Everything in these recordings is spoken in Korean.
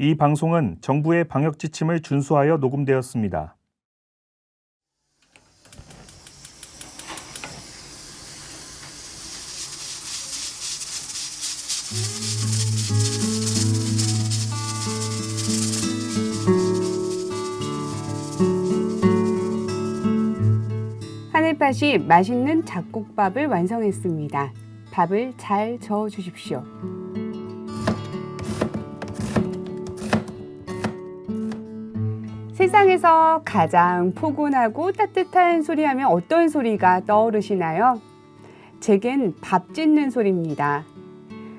이 방송은 정부의 방역 지침을 준수하여 녹음되었습니다. 하늘밭이 맛있는 잡곡밥을 완성했습니다. 밥을 잘 저어 주십시오. 세상에서 가장 포근하고 따뜻한 소리하면 어떤 소리가 떠오르시나요? 제겐 밥 짓는 소리입니다.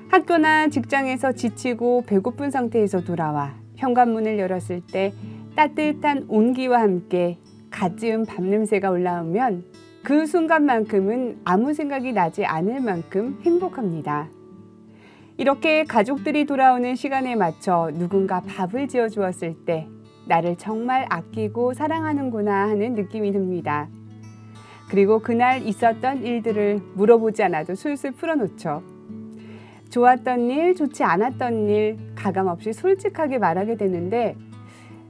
학교나 직장에서 지치고 배고픈 상태에서 돌아와 현관문을 열었을 때 따뜻한 온기와 함께 갓 지은 밥 냄새가 올라오면 그 순간만큼은 아무 생각이 나지 않을 만큼 행복합니다. 이렇게 가족들이 돌아오는 시간에 맞춰 누군가 밥을 지어 주었을 때 나를 정말 아끼고 사랑하는구나 하는 느낌이 듭니다. 그리고 그날 있었던 일들을 물어보지 않아도 술술 풀어놓죠. 좋았던 일, 좋지 않았던 일 가감없이 솔직하게 말하게 되는데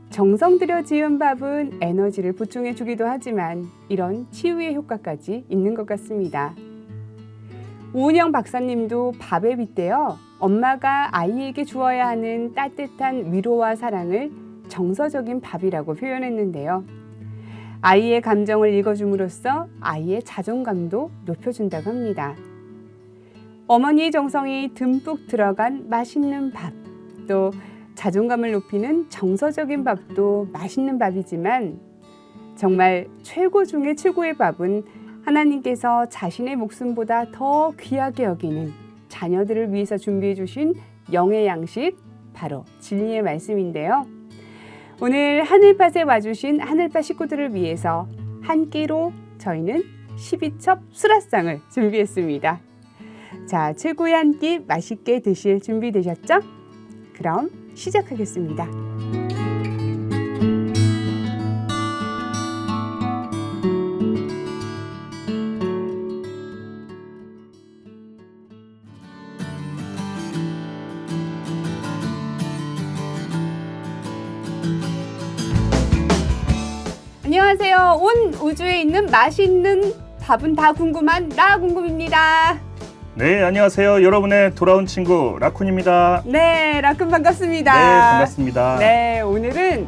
정성 들여 지은 밥은 에너지를 보충해 주기도 하지만 이런 치유의 효과까지 있는 것 같습니다. 오은영 박사님도 밥에 빗대어 엄마가 아이에게 주어야 하는 따뜻한 위로와 사랑을 정서적인 밥이라고 표현했는데요. 아이의 감정을 읽어줌으로써 아이의 자존감도 높여준다고 합니다. 어머니의 정성이 듬뿍 들어간 맛있는 밥, 또 자존감을 높이는 정서적인 밥도 맛있는 밥이지만 정말 최고 중의 최고의 밥은 하나님께서 자신의 목숨보다 더 귀하게 여기는 자녀들을 위해서 준비해 주신 영의 양식, 바로 진리의 말씀인데요. 오늘 하늘밭에 와주신 하늘밭 식구들을 위해서 한 끼로 저희는 12첩 수라상을 준비했습니다. 자, 최고의 한 끼 맛있게 드실 준비 되셨죠? 그럼 시작하겠습니다. 안녕하세요. 온 우주에 있는 맛있는 밥은 다 궁금한 라궁금입니다. 네, 안녕하세요. 여러분의 돌아온 친구 라쿤입니다. 네, 라쿤 반갑습니다. 네, 반갑습니다. 네, 오늘은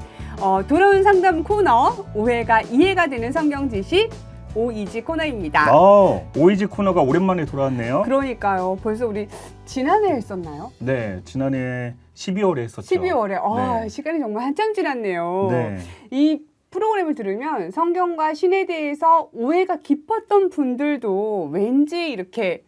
돌아온 상담 코너 오해가 이해가 되는 성경 지식 오이지 코너입니다. 오이지 코너가 오랜만에 돌아왔네요. 그러니까요. 벌써 우리 지난해 했었나요? 네, 지난해 12월에 했었죠. 12월에. 네. 시간이 정말 한참 지났네요. 네. 이 프로그램을 들으면 성경과 신에 대해서 오해가 깊었던 분들도 왠지 이렇게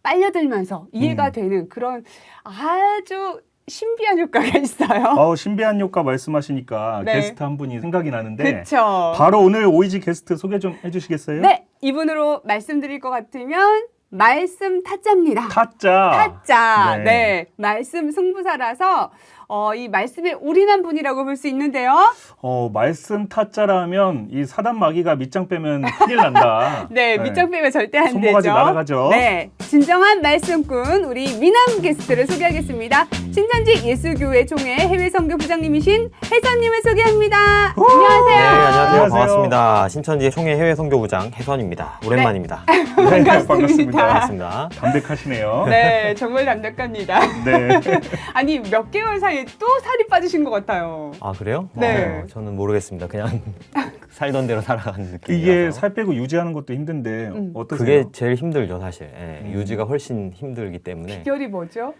빨려들면서 이해가 되는 그런 아주 신비한 효과가 있어요. 신비한 효과 말씀하시니까 네. 게스트 한 분이 생각이 나는데 그렇죠. 바로 오늘 오이지 게스트 소개 좀 해주시겠어요? 네, 이분으로 말씀드릴 것 같으면 말씀 타짜입니다. 타짜. 네. 네, 말씀 승부사라서 이 말씀에 올인한 분이라고 볼 수 있는데요. 말씀 타짜라면 이 사단 마귀가 밑장 빼면 큰일 난다. 네, 밑장 빼면 절대 안 되죠. 손모가지 날아가죠. 네, 진정한 말씀꾼 우리 미남 게스트를 소개하겠습니다. 신천지 예수교회 총회 해외 선교 부장님이신 혜선님을 소개합니다. 안녕하세요. 네, 안녕하세요. 안녕하세요. 반갑습니다. 신천지 총회 해외 선교부장 혜선입니다. 오랜만입니다. 네, 반갑습니다. 반갑습니다. 담백하시네요. 네, 정말 담백합니다. 네. 아니, 몇 개월 사이에 또 살이 빠지신 것 같아요. 아, 그래요? 네. 저는 모르겠습니다. 그냥 살던 대로 살아가는 느낌이라서. 이게 살 빼고 유지하는 것도 힘든데 어떠세요? 그게 제일 힘들죠, 사실. 예, 유지가 훨씬 힘들기 때문에. 비결이 뭐죠?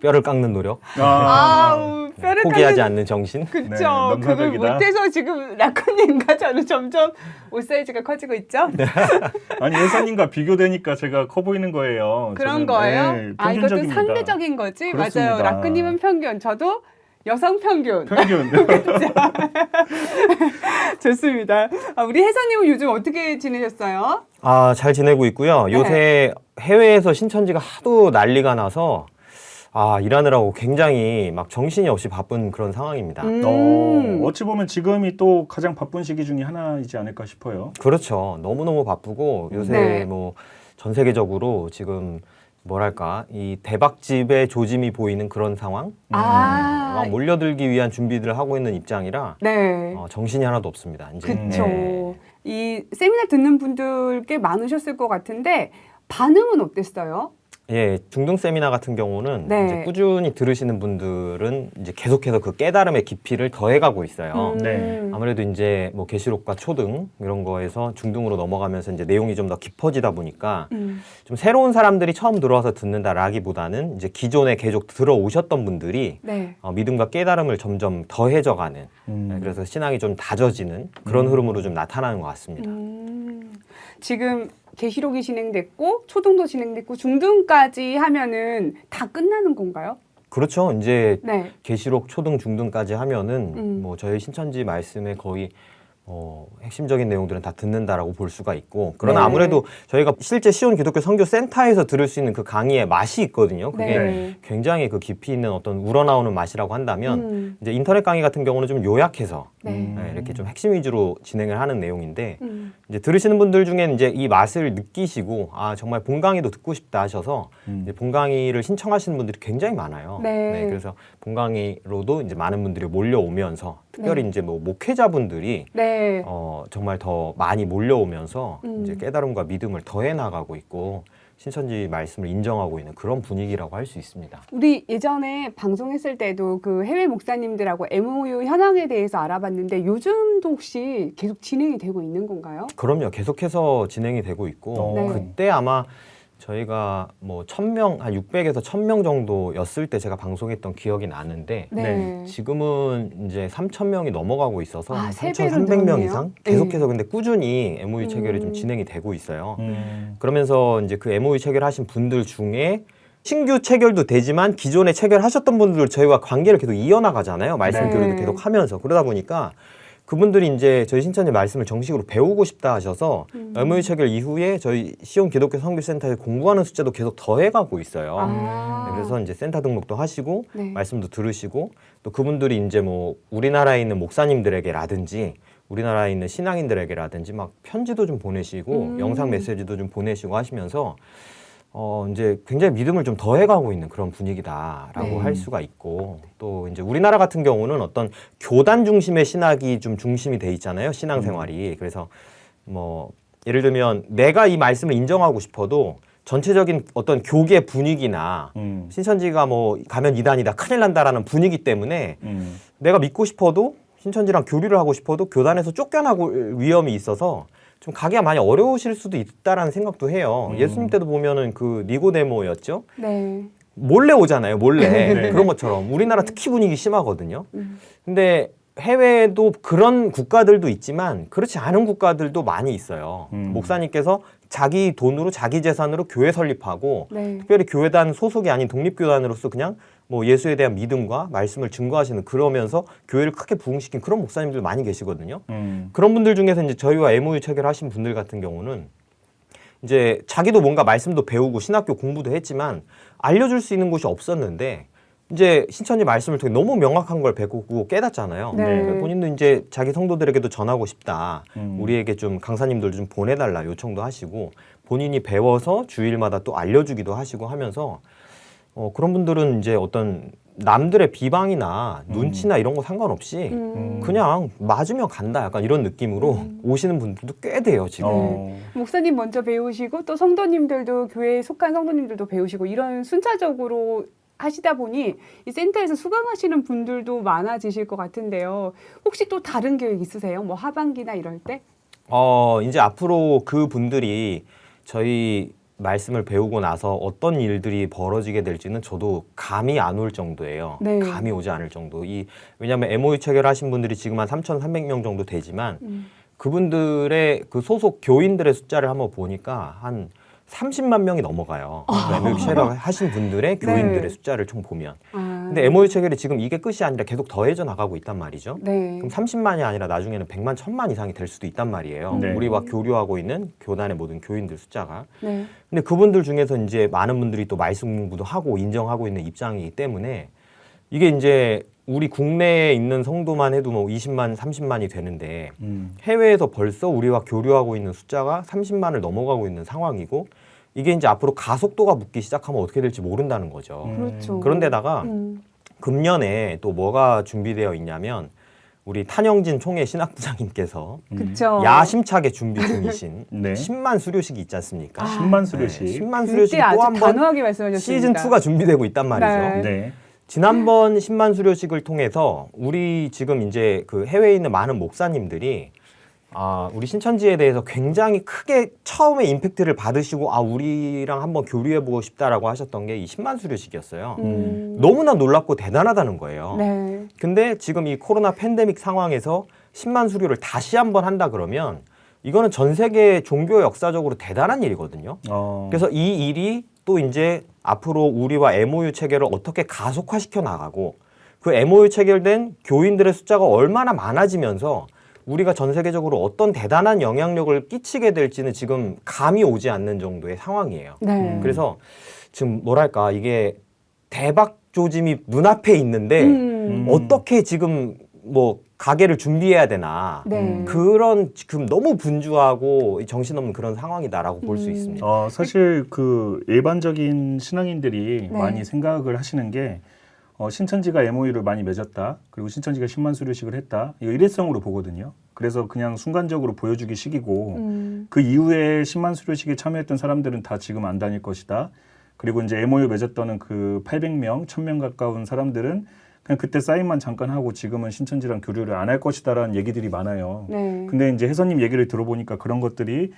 뼈를 깎는 노력, 아우, 뼈를 포기하지 깎는- 않는 정신. 그쵸. 네, 그걸 넘사벽이다. 못해서 지금 라커님과 저는 점점 옷 사이즈가 커지고 있죠? 아니 혜선님과 비교되니까 제가 커 보이는 거예요. 그런 저는, 거예요? 네, 아, 이것도 평균적입니다. 상대적인 거지? 그렇습니다. 맞아요. 라크님은 평균, 저도 여성 평균. 평균. 좋습니다. 우리 혜선님은 요즘 어떻게 지내셨어요? 아, 잘 지내고 있고요. 네. 요새 해외에서 신천지가 하도 난리가 나서 일하느라고 굉장히 막 정신이 없이 바쁜 그런 상황입니다. 어찌 보면 지금이 또 가장 바쁜 시기 중에 하나이지 않을까 싶어요. 그렇죠. 너무너무 바쁘고 요새 네. 뭐 전 세계적으로 지금 뭐랄까 이 대박집의 조짐이 보이는 그런 상황. 막 몰려들기 위한 준비들을 하고 있는 입장이라 네. 정신이 하나도 없습니다. 이제. 그쵸. 네. 이 세미나 듣는 분들 꽤 많으셨을 것 같은데 반응은 어땠어요? 예, 중등 세미나 같은 경우는 네. 이제 꾸준히 들으시는 분들은 이제 계속해서 그 깨달음의 깊이를 더해가고 있어요. 네. 아무래도 이제 뭐 계시록과 초등 이런 거에서 중등으로 넘어가면서 이제 내용이 좀 더 깊어지다 보니까 좀 새로운 사람들이 처음 들어와서 듣는다라기보다는 이제 기존에 계속 들어오셨던 분들이 네. 믿음과 깨달음을 점점 더해져가는 네, 그래서 신앙이 좀 다져지는 그런 흐름으로 좀 나타나는 것 같습니다. 지금 계시록이 진행됐고 초등도 진행됐고 중등까지 하면은 다 끝나는 건가요? 그렇죠. 이제 네. 계시록 초등 중등까지 하면은 뭐 저희 신천지 말씀에 거의 핵심적인 내용들은 다 듣는다라고 볼 수가 있고 그러나 네. 아무래도 저희가 실제 시온 기독교 선교 센터에서 들을 수 있는 그 강의의 맛이 있거든요. 그게 네. 굉장히 그 깊이 있는 어떤 우러나오는 맛이라고 한다면 이제 인터넷 강의 같은 경우는 좀 요약해서 네. 이렇게 좀 핵심 위주로 진행을 하는 내용인데 이제 들으시는 분들 중에 이제 이 맛을 느끼시고 아 정말 본 강의도 듣고 싶다 하셔서 이제 본 강의를 신청하시는 분들이 굉장히 많아요. 네. 그래서 본 강의로도 이제 많은 분들이 몰려오면서 특별히 이제 뭐 목회자분들이 네. 정말 더 많이 몰려오면서 이제 음. 깨달음과 믿음을 더해 나가고 있고 신천지 말씀을 인정하고 있는 그런 분위기라고 할 수 있습니다. 우리 예전에 방송했을 때도 그 해외 목사님들하고 MOU 현황에 대해서 알아봤는데 요즘도 혹시 계속 진행이 되고 있는 건가요? 그럼요. 계속해서 진행이 되고 있고 네. 그때 아마 저희가 뭐 1,000명, 한 600에서 1,000명 정도였을 때 제가 방송했던 기억이 나는데 네. 지금은 이제 3,000명이 넘어가고 있어서 아, 세 배로 3,300명 늘었네요. 이상 네. 계속해서 근데 꾸준히 MOU 체결이 좀 진행이 되고 있어요. 그러면서 이제 그 MOU 체결하신 분들 중에 신규 체결도 되지만 기존에 체결하셨던 분들 저희와 관계를 계속 이어나가잖아요. 말씀 네. 교류도 계속 하면서 그러다 보니까 그분들이 이제 저희 신천지 말씀을 정식으로 배우고 싶다 하셔서 MOU 체결 이후에 저희 시온 기독교 선교센터에 공부하는 숫자도 계속 더해가고 있어요. 네, 그래서 이제 센터 등록도 하시고 네. 말씀도 들으시고 또 그분들이 이제 뭐 우리나라에 있는 목사님들에게라든지 우리나라에 있는 신앙인들에게라든지 막 편지도 좀 보내시고 영상 메시지도 좀 보내시고 하시면서 이제 굉장히 믿음을 좀 더해가고 있는 그런 분위기다라고 네. 할 수가 있고 또 이제 우리나라 같은 경우는 어떤 교단 중심의 신학이 좀 중심이 돼 있잖아요. 신앙생활이. 그래서 뭐 예를 들면 내가 이 말씀을 인정하고 싶어도 전체적인 어떤 교계 분위기나 신천지가 뭐 가면 이단이다 큰일 난다라는 분위기 때문에 내가 믿고 싶어도 신천지랑 교류를 하고 싶어도 교단에서 쫓겨나고 위험이 있어서 좀 가기가 많이 어려우실 수도 있다라는 생각도 해요. 예수님 때도 보면은 그 니고데모였죠. 네. 몰래 오잖아요. 몰래. 네. 그런 것처럼 우리나라 특히 분위기 심하거든요. 근데 해외에도 그런 국가들도 있지만 그렇지 않은 국가들도 많이 있어요. 목사님께서 자기 돈으로 자기 재산으로 교회 설립하고 네. 특별히 교회단 소속이 아닌 독립교단으로서 그냥 뭐 예수에 대한 믿음과 말씀을 증거하시는 그러면서 교회를 크게 부흥시킨 그런 목사님들 많이 계시거든요. 그런 분들 중에서 이제 저희와 MOU 체결하신 분들 같은 경우는 이제 자기도 뭔가 말씀도 배우고 신학교 공부도 했지만 알려줄 수 있는 곳이 없었는데 이제 신천지 말씀을 통해 너무 명확한 걸 배우고 깨닫잖아요. 네. 그러니까 본인도 이제 자기 성도들에게도 전하고 싶다. 우리에게 좀 강사님들 좀 보내달라 요청도 하시고 본인이 배워서 주일마다 또 알려주기도 하시고 하면서 그런 분들은 이제 어떤 남들의 비방이나 눈치나 이런 거 상관없이 그냥 맞으면 간다 약간 이런 느낌으로 오시는 분들도 꽤 돼요 지금. 목사님 먼저 배우시고 또 성도님들도 교회에 속한 성도님들도 배우시고 이런 순차적으로 하시다 보니 이 센터에서 수강하시는 분들도 많아지실 것 같은데요. 혹시 또 다른 계획 있으세요? 뭐 하반기나 이럴 때? 이제 앞으로 그 분들이 저희 말씀을 배우고 나서 어떤 일들이 벌어지게 될지는 저도 감이 안 올 정도예요. 네. 감이 오지 않을 정도. 왜냐하면 MOU 체결하신 분들이 지금 한 3,300명 정도 되지만 그분들의 그 소속 교인들의 숫자를 한번 보니까 한 30만 명이 넘어가요. MOU 체결하신 분들의 교인들의 네. 숫자를 총 보면. 근데 MOU 체결이 지금 이게 끝이 아니라 계속 더해져 나가고 있단 말이죠. 네. 그럼 30만이 아니라 나중에는 100만, 1000만 이상이 될 수도 있단 말이에요. 네. 우리와 교류하고 있는 교단의 모든 교인들 숫자가. 네. 근데 그분들 중에서 이제 많은 분들이 또 말씀 공부도 하고 인정하고 있는 입장이기 때문에 이게 이제 우리 국내에 있는 성도만 해도 뭐 20만, 30만이 되는데 해외에서 벌써 우리와 교류하고 있는 숫자가 30만을 넘어가고 있는 상황이고 이게 이제 앞으로 가속도가 붙기 시작하면 어떻게 될지 모른다는 거죠. 그렇죠. 그런데다가 금년에 또 뭐가 준비되어 있냐면 우리 탄영진 총회 신학부장님께서 그렇죠. 야심차게 준비 중이신 네. 10만 수료식이 있지 않습니까? 10만 수료식. 10만 그때 수료식이 아주 또 한 번 단호하게 말씀하셨습니다. 시즌 2가 준비되고 있단 말이죠. 네. 네. 지난번 10만 수료식을 통해서 우리 지금 이제 그 해외에 있는 많은 목사님들이 우리 신천지에 대해서 굉장히 크게 처음에 임팩트를 받으시고 우리랑 한번 교류해보고 싶다라고 하셨던 게 이 10만 수료식이었어요. 너무나 놀랍고 대단하다는 거예요. 네. 근데 지금 이 코로나 팬데믹 상황에서 10만 수료를 다시 한번 한다 그러면 이거는 전 세계 종교 역사적으로 대단한 일이거든요. 그래서 이 일이 또 이제 앞으로 우리와 MOU 체결을 어떻게 가속화시켜 나가고 그 MOU 체결된 교인들의 숫자가 얼마나 많아지면서 우리가 전 세계적으로 어떤 대단한 영향력을 끼치게 될지는 지금 감이 오지 않는 정도의 상황이에요. 네. 그래서 지금 뭐랄까 이게 대박 조짐이 눈앞에 있는데 어떻게 지금 뭐 가게를 준비해야 되나 네. 그런 지금 너무 분주하고 정신없는 그런 상황이다라고 볼 수 있습니다. 사실 그 일반적인 신앙인들이 네. 많이 생각을 하시는 게 신천지가 MOU를 많이 맺었다. 그리고 신천지가 10만 수료식을 했다. 이거 일회성으로 보거든요. 그래서 그냥 순간적으로 보여주기 식이고 그 이후에 10만 수료식에 참여했던 사람들은 다 지금 안 다닐 것이다. 그리고 이제 MOU 맺었던 그 800명, 1000명 가까운 사람들은 그냥 그때 사인만 잠깐 하고 지금은 신천지랑 교류를 안 할 것이다라는 얘기들이 많아요. 네. 근데 이제 혜선님 얘기를 들어보니까 그런 것들이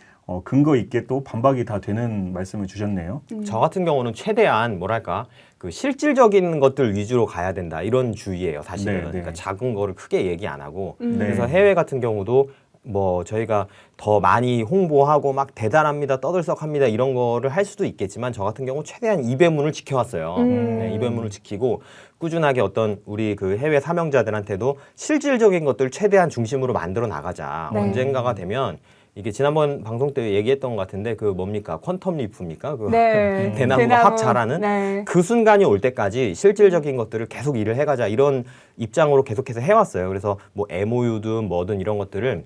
근거 있게 또 반박이 다 되는 말씀을 주셨네요. 저 같은 경우는 최대한 뭐랄까 그 실질적인 것들 위주로 가야 된다 이런 주의예요. 사실은 네, 네. 그러니까 작은 거를 크게 얘기 안 하고 네. 그래서 해외 같은 경우도 뭐 저희가 더 많이 홍보하고 막 대단합니다, 떠들썩합니다 이런 거를 할 수도 있겠지만 저 같은 경우 최대한 입의문을 지켜왔어요. 네, 입의문을 지키고 꾸준하게 어떤 우리 그 해외 사명자들한테도 실질적인 것들 최대한 중심으로 만들어 나가자. 네. 언젠가가 되면 이게 지난번 방송 때 얘기했던 것 같은데 그 뭡니까 퀀텀 리프입니까? 그 네. 대나무가 확 자라는 네. 그 순간이 올 때까지 실질적인 것들을 계속 일을 해가자 이런 입장으로 계속해서 해왔어요. 그래서 뭐 MOU든 뭐든 이런 것들을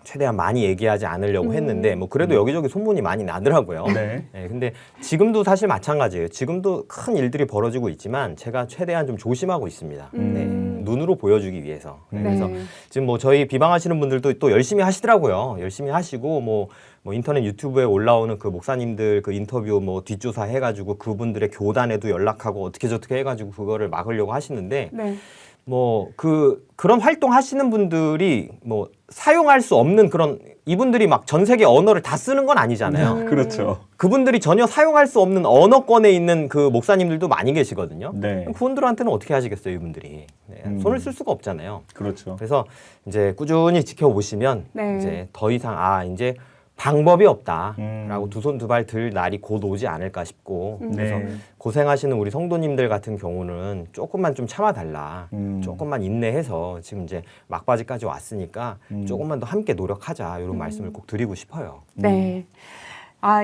최대한 많이 얘기하지 않으려고 했는데 뭐 그래도 여기저기 소문이 많이 나더라고요. 네. 네, 근데 지금도 사실 마찬가지예요. 지금도 큰 일들이 벌어지고 있지만 제가 최대한 좀 조심하고 있습니다. 네, 눈으로 보여주기 위해서. 네, 그래서 지금 뭐 저희 비방하시는 분들도 또 열심히 하시더라고요. 열심히 하시고 뭐 인터넷 유튜브에 올라오는 그 목사님들 그 인터뷰 뭐 뒷조사 해가지고 그분들의 교단에도 연락하고 어떻게 저떻게 해가지고 그거를 막으려고 하시는데 네. 뭐 그런 활동 하시는 분들이 뭐 사용할 수 없는 그런 이분들이 막 전 세계 언어를 다 쓰는 건 아니잖아요. 그렇죠. 그분들이 전혀 사용할 수 없는 언어권에 있는 그 목사님들도 많이 계시거든요. 네. 그분들한테는 어떻게 하시겠어요, 이분들이. 네, 손을 쓸 수가 없잖아요. 그렇죠. 그래서 이제 꾸준히 지켜보시면 네. 이제 더 이상 이제 방법이 없다라고 두 손 두 발 들 날이 곧 오지 않을까 싶고 그래서 네. 고생하시는 우리 성도님들 같은 경우는 조금만 좀 참아달라 조금만 인내해서 지금 이제 막바지까지 왔으니까 조금만 더 함께 노력하자 이런 말씀을 꼭 드리고 싶어요. 네.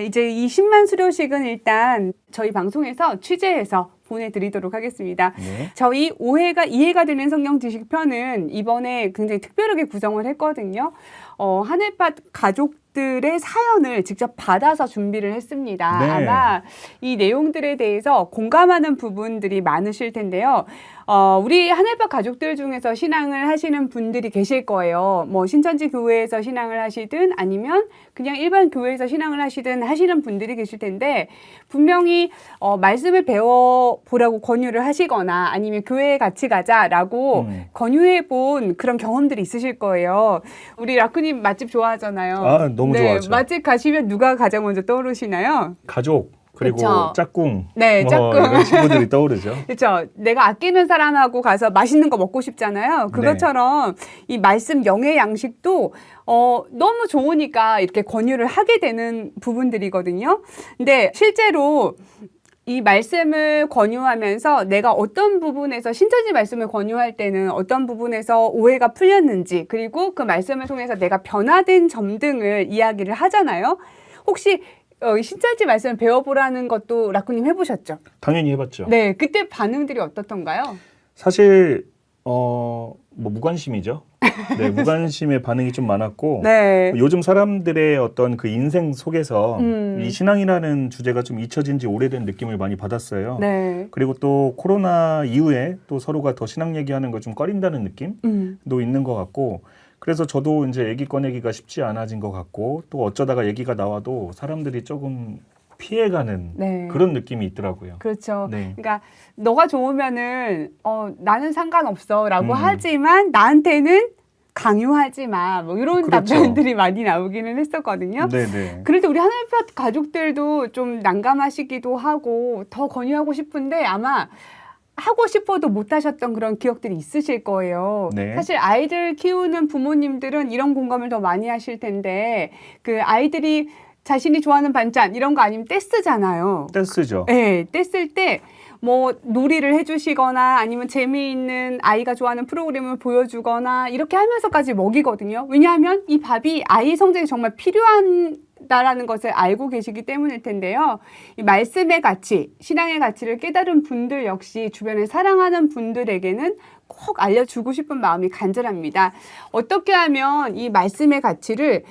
이제 이 10만 수료식은 일단 저희 방송에서 취재해서 보내드리도록 하겠습니다. 네. 저희 오해가 이해가 되는 성경 지식편은 이번에 굉장히 특별하게 구성을 했거든요. 하늘밭 가족들의 사연을 직접 받아서 준비를 했습니다. 네. 아마 이 내용들에 대해서 공감하는 부분들이 많으실 텐데요. 우리 하늘밭 가족들 중에서 신앙을 하시는 분들이 계실 거예요. 뭐 신천지 교회에서 신앙을 하시든 아니면 그냥 일반 교회에서 신앙을 하시든 하시는 분들이 계실 텐데 분명히 말씀을 배워보라고 권유를 하시거나 아니면 교회에 같이 가자라고 권유해 본 그런 경험들이 있으실 거예요. 우리 라쿠님 맛집 좋아하잖아요. 너무 좋아하죠. 맛집 가시면 누가 가장 먼저 떠오르시나요? 가족 그리고 그쵸. 짝꿍. 네, 짝꿍. 이런 친구들이 떠오르죠. 그렇죠. 내가 아끼는 사람하고 가서 맛있는 거 먹고 싶잖아요. 그것처럼 이 말씀 영의 양식도 너무 좋으니까 이렇게 권유를 하게 되는 부분들이거든요. 근데 실제로 이 말씀을 권유하면서 내가 어떤 부분에서 신천지 말씀을 권유할 때는 어떤 부분에서 오해가 풀렸는지 그리고 그 말씀을 통해서 내가 변화된 점 등을 이야기를 하잖아요. 혹시 신천지 말씀을 배워보라는 것도 라쿠님 해보셨죠? 당연히 해봤죠. 네, 그때 반응들이 어떻던가요? 사실 뭐 무관심이죠. 네, 무관심의 반응이 좀 많았고 네. 요즘 사람들의 어떤 그 인생 속에서 이 신앙이라는 주제가 좀 잊혀진 지 오래된 느낌을 많이 받았어요. 네. 그리고 또 코로나 이후에 또 서로가 더 신앙 얘기하는 걸 좀 꺼린다는 느낌도 있는 것 같고 그래서 저도 이제 얘기 꺼내기가 쉽지 않아진 것 같고 또 어쩌다가 얘기가 나와도 사람들이 조금 피해가는 네. 그런 느낌이 있더라고요. 그렇죠. 네. 그러니까 너가 좋으면은 나는 상관없어라고 하지만 나한테는 강요하지 마. 뭐 이런 그렇죠. 답변들이 많이 나오기는 했었거든요. 네네. 그래도 우리 하늘파 가족들도 좀 난감하시기도 하고 더 권유하고 싶은데 아마 하고 싶어도 못 하셨던 그런 기억들이 있으실 거예요. 네. 사실 아이들 키우는 부모님들은 이런 공감을 더 많이 하실 텐데 그 아이들이 자신이 좋아하는 반찬 이런 거 아니면 떼쓰잖아요. 떼쓰죠. 네, 뗐을 때 뭐 놀이를 해주시거나 아니면 재미있는 아이가 좋아하는 프로그램을 보여주거나 이렇게 하면서까지 먹이거든요. 왜냐하면 이 밥이 아이 성장에 정말 필요하다라는 것을 알고 계시기 때문일 텐데요. 이 말씀의 가치, 신앙의 가치를 깨달은 분들 역시 주변에 사랑하는 분들에게는 꼭 알려주고 싶은 마음이 간절합니다. 어떻게 하면 이 말씀의 가치를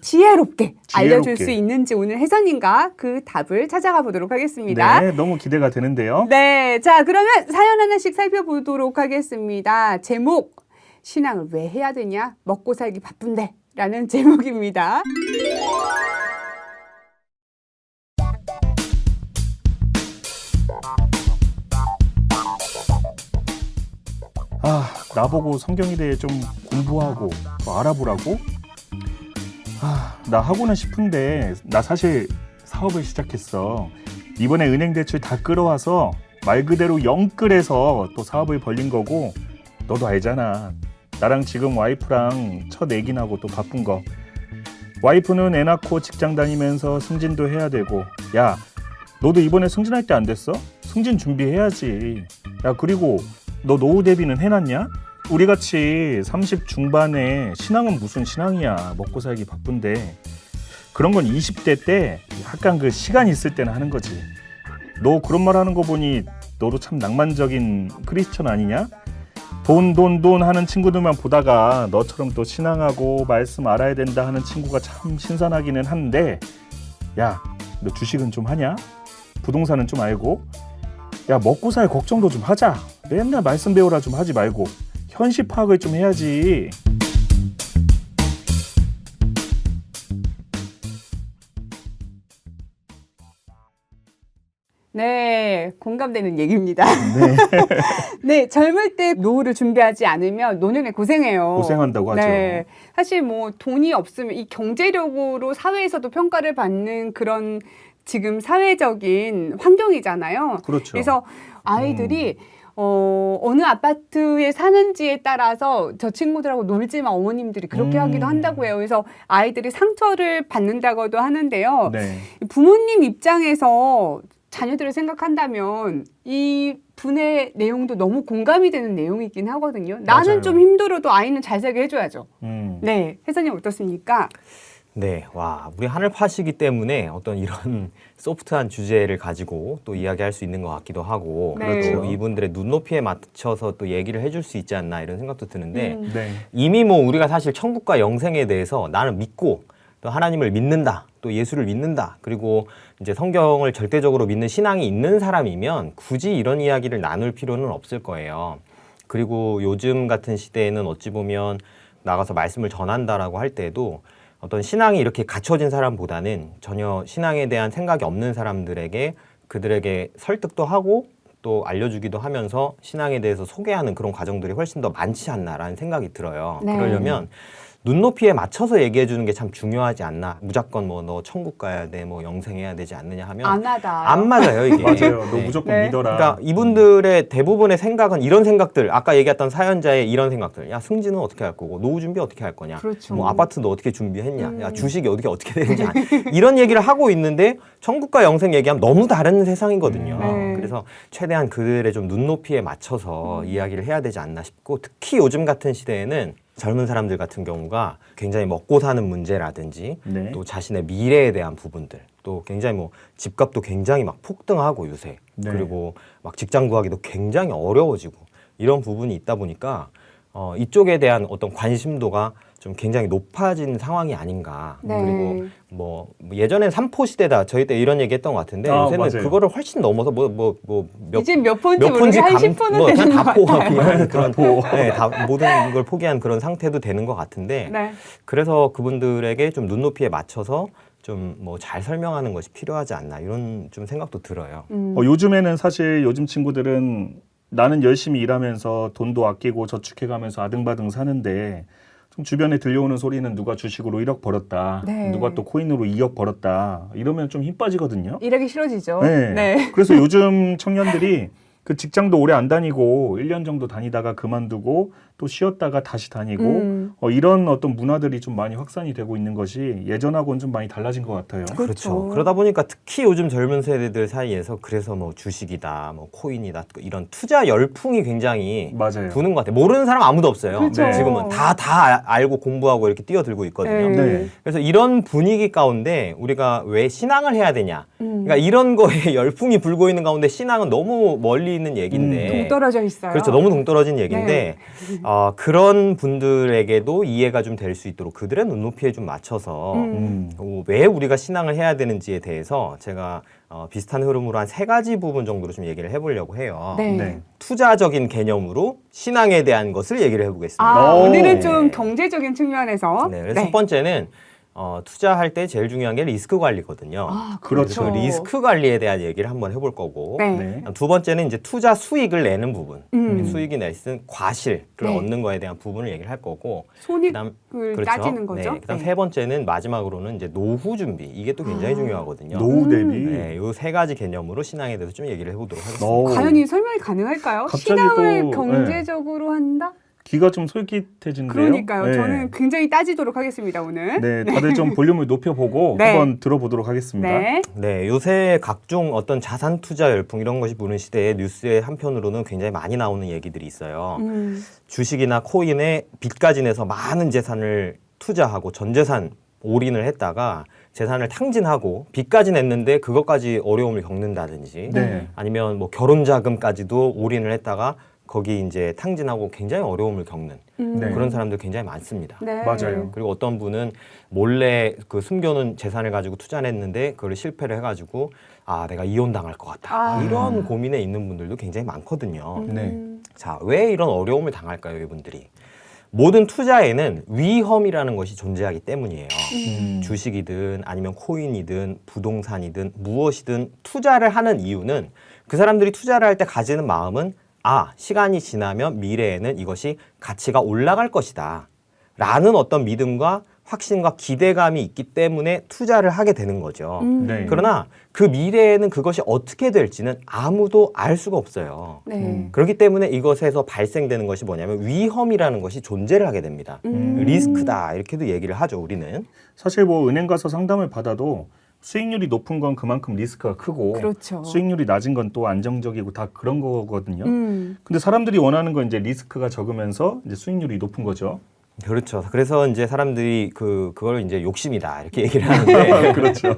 지혜롭게 알려줄 수 있는지 오늘 혜선님과 그 답을 찾아가 보도록 하겠습니다. 네, 너무 기대가 되는데요. 네, 자 그러면 사연 하나씩 살펴보도록 하겠습니다. 제목, 신앙을 왜 해야 되냐? 먹고 살기 바쁜데 라는 제목입니다. 나보고 성경에 대해 좀 공부하고 또 알아보라고? 나 하고는 싶은데 나 사실 사업을 시작했어. 이번에 은행 대출 다 끌어와서 말 그대로 영끌해서 또 사업을 벌린 거고 너도 알잖아. 나랑 지금 와이프랑 첫 애기 나고 또 바쁜 거. 와이프는 애 낳고 직장 다니면서 승진도 해야 되고 야, 너도 이번에 승진할 때 안 됐어? 승진 준비해야지. 야, 그리고 너 노후 대비는 해놨냐? 우리같이 30 중반에 신앙은 무슨 신앙이야. 먹고 살기 바쁜데. 그런 건 20대 때 약간 그 시간 있을 때는 하는 거지. 너 그런 말 하는 거 보니 너도 참 낭만적인 크리스천 아니냐? 돈 하는 친구들만 보다가 너처럼 또 신앙하고 말씀 알아야 된다 하는 친구가 참 신선하기는 한데 야, 너 주식은 좀 하냐? 부동산은 좀 알고? 야, 먹고 살 걱정도 좀 하자. 맨날 말씀 배우라 좀 하지 말고 현실 파악을 좀 해야지. 네, 공감되는 얘기입니다. 네. 네, 젊을 때 노후를 준비하지 않으면 노년에 고생해요. 고생한다고 하죠. 네, 사실 뭐 돈이 없으면 이 경제력으로 사회에서도 평가를 받는 그런 지금 사회적인 환경이잖아요. 그렇죠. 그래서 아이들이 어느 아파트에 사는지에 따라서 저 친구들하고 놀지 마 어머님들이 그렇게 하기도 한다고 해요. 그래서 아이들이 상처를 받는다고도 하는데요. 네. 부모님 입장에서 자녀들을 생각한다면 이 분의 내용도 너무 공감이 되는 내용이긴 하거든요. 나는 맞아요. 좀 힘들어도 아이는 잘 살게 해줘야죠. 음. 네, 혜선님 어떻습니까? 네, 와, 우리 하늘파시기 때문에 어떤 이런 소프트한 주제를 가지고 또 이야기할 수 있는 것 같기도 하고, 네. 그리고 이분들의 눈높이에 맞춰서 또 얘기를 해줄 수 있지 않나 이런 생각도 드는데, 네. 이미 뭐 우리가 사실 천국과 영생에 대해서 나는 믿고 또 하나님을 믿는다, 또 예수를 믿는다, 그리고 이제 성경을 절대적으로 믿는 신앙이 있는 사람이면 굳이 이런 이야기를 나눌 필요는 없을 거예요. 그리고 요즘 같은 시대에는 어찌 보면 나가서 말씀을 전한다라고 할 때도 어떤 신앙이 이렇게 갖춰진 사람보다는 전혀 신앙에 대한 생각이 없는 사람들에게 그들에게 설득도 하고 또 알려주기도 하면서 신앙에 대해서 소개하는 그런 과정들이 훨씬 더 많지 않나라는 생각이 들어요. 네. 그러려면 눈높이에 맞춰서 얘기해 주는 게 참 중요하지 않나. 무조건 뭐 너 천국 가야 돼, 뭐 영생해야 되지 않느냐 하면 안 하다. 안 맞아요, 이게. 맞아요. 너 네. 무조건 네. 믿어라. 그러니까 이분들의 대부분의 생각은 이런 생각들, 아까 얘기했던 사연자의 이런 생각들. 야, 승진은 어떻게 할 거고, 노후 준비 어떻게 할 거냐, 그렇죠. 뭐 아파트도 어떻게 준비했냐, 야, 주식이 어떻게 되는지 이런 얘기를 하고 있는데 천국과 영생 얘기하면 너무 다른 세상이거든요. 네. 그래서 최대한 그들의 좀 눈높이에 맞춰서 이야기를 해야 되지 않나 싶고, 특히 요즘 같은 시대에는 젊은 사람들 같은 경우가 굉장히 먹고 사는 문제라든지 네. 또 자신의 미래에 대한 부분들, 또 굉장히 뭐 집값도 굉장히 막 폭등하고 요새, 네. 그리고 막 직장 구하기도 굉장히 어려워지고, 이런 부분이 있다 보니까 이쪽에 대한 어떤 관심도가 좀 굉장히 높아진 상황이 아닌가. 네. 그리고 뭐 예전엔 삼포 시대다 저희 때 이런 얘기했던 것 같은데 요새는 맞아요. 그거를 훨씬 넘어서 이제 몇 폰지 몇 폰지 모르게 한 10폰은 뭐 되는 그냥 것 다 같아요. 포기한 그런 다 모든 걸 포기한 그런 상태도 되는 것 같은데 네. 그래서 그분들에게 좀 눈높이에 맞춰서 좀 뭐 잘 설명하는 것이 필요하지 않나 이런 좀 생각도 들어요. 요즘에는 사실 요즘 친구들은 나는 열심히 일하면서 돈도 아끼고 저축해가면서 아등바등 사는데 좀 주변에 들려오는 소리는 누가 주식으로 1억 벌었다. 네. 누가 또 코인으로 2억 벌었다. 이러면 좀 힘 빠지거든요. 일하기 싫어지죠. 네. 그래서 요즘 청년들이 그 직장도 오래 안 다니고 1년 정도 다니다가 그만두고 또 쉬었다가 다시 다니고 이런 어떤 문화들이 좀 많이 확산이 되고 있는 것이 예전하고는 좀 많이 달라진 것 같아요. 그렇죠. 그러다 보니까 특히 요즘 젊은 세대들 사이에서 그래서 뭐 주식이다, 뭐 코인이다 이런 투자 열풍이 굉장히 맞아요. 부는 것 같아요. 모르는 사람 아무도 없어요. 그렇죠. 지금은 다 알고 공부하고 이렇게 뛰어들고 있거든요. 네. 그래서 이런 분위기 가운데 우리가 왜 신앙을 해야 되냐? 그러니까 이런 거에 열풍이 불고 있는 가운데 신앙은 너무 멀리 있는 얘기인데 동떨어져 있어요. 그렇죠. 너무 동떨어진 얘기인데 그런 분들에게도 이해가 좀 될 수 있도록 그들의 눈높이에 좀 맞춰서 왜 우리가 신앙을 해야 되는지에 대해서 제가 비슷한 흐름으로 한 3가지 부분 정도로 좀 얘기를 해보려고 해요. 네. 네. 투자적인 개념으로 신앙에 대한 것을 얘기를 해보겠습니다. 오. 오늘은 좀 경제적인 측면에서. 네, 그래서 첫 번째는 투자할 때 제일 중요한 게 리스크 관리거든요. 그렇죠. 그 리스크 관리에 대한 얘기를 한번 해볼 거고 네. 네. 두 번째는 이제 투자 수익을 내는 부분, 수익이 냈은 과실을 네. 얻는 거에 대한 부분을 얘기를 할 거고, 손익을 따지는 거죠. 네, 그다음 세 번째는 마지막으로는 이제 노후 준비 이게 또 굉장히 중요하거든요. 노후 대비. 네, 요 3가지 개념으로 신앙에 대해서 좀 얘기를 해보도록 하겠습니다. 오. 과연 이 설명이 가능할까요? 갑자기 신앙을 또, 경제적으로 한다? 귀가 좀 솔깃해진대요. 그러니까요. 네. 저는 굉장히 따지도록 하겠습니다, 오늘. 네, 다들 좀 볼륨을 높여보고 네. 한번 들어보도록 하겠습니다. 네. 네, 요새 각종 어떤 자산 투자 열풍 이런 것이 부는 시대에 뉴스의 한편으로는 굉장히 많이 나오는 얘기들이 있어요. 주식이나 코인에 빚까지 내서 많은 재산을 투자하고 전 재산 올인을 했다가 재산을 탕진하고 빚까지 냈는데 그것까지 어려움을 겪는다든지 네. 아니면 뭐 결혼 자금까지도 올인을 했다가 거기 이제 탕진하고 굉장히 어려움을 겪는 네. 그런 사람들 굉장히 많습니다. 네. 맞아요. 그리고 어떤 분은 몰래 그 숨겨놓은 재산을 가지고 투자를 했는데 그걸 실패를 해가지고 내가 이혼당할 것 같다. 이런 고민에 있는 분들도 굉장히 많거든요. 네. 자, 왜 이런 어려움을 당할까요, 이분들이? 모든 투자에는 위험이라는 것이 존재하기 때문이에요. 주식이든 아니면 코인이든 부동산이든 무엇이든 투자를 하는 이유는 그 사람들이 투자를 할 때 가지는 마음은 시간이 지나면 미래에는 이것이 가치가 올라갈 것이다. 라는 어떤 믿음과 확신과 기대감이 있기 때문에 투자를 하게 되는 거죠. 네. 그러나 그 미래에는 그것이 어떻게 될지는 아무도 알 수가 없어요. 네. 그렇기 때문에 이것에서 발생되는 것이 뭐냐면 위험이라는 것이 존재를 하게 됩니다. 리스크다 이렇게도 얘기를 하죠, 우리는. 사실 뭐 은행 가서 상담을 받아도 수익률이 높은 건 그만큼 리스크가 크고 그렇죠. 수익률이 낮은 건 또 안정적이고 다 그런 거거든요. 근데 사람들이 원하는 건 이제 리스크가 적으면서 이제 수익률이 높은 거죠. 그렇죠. 그래서 이제 사람들이 그걸 이제 욕심이다 이렇게 얘기를 하는데 그렇죠.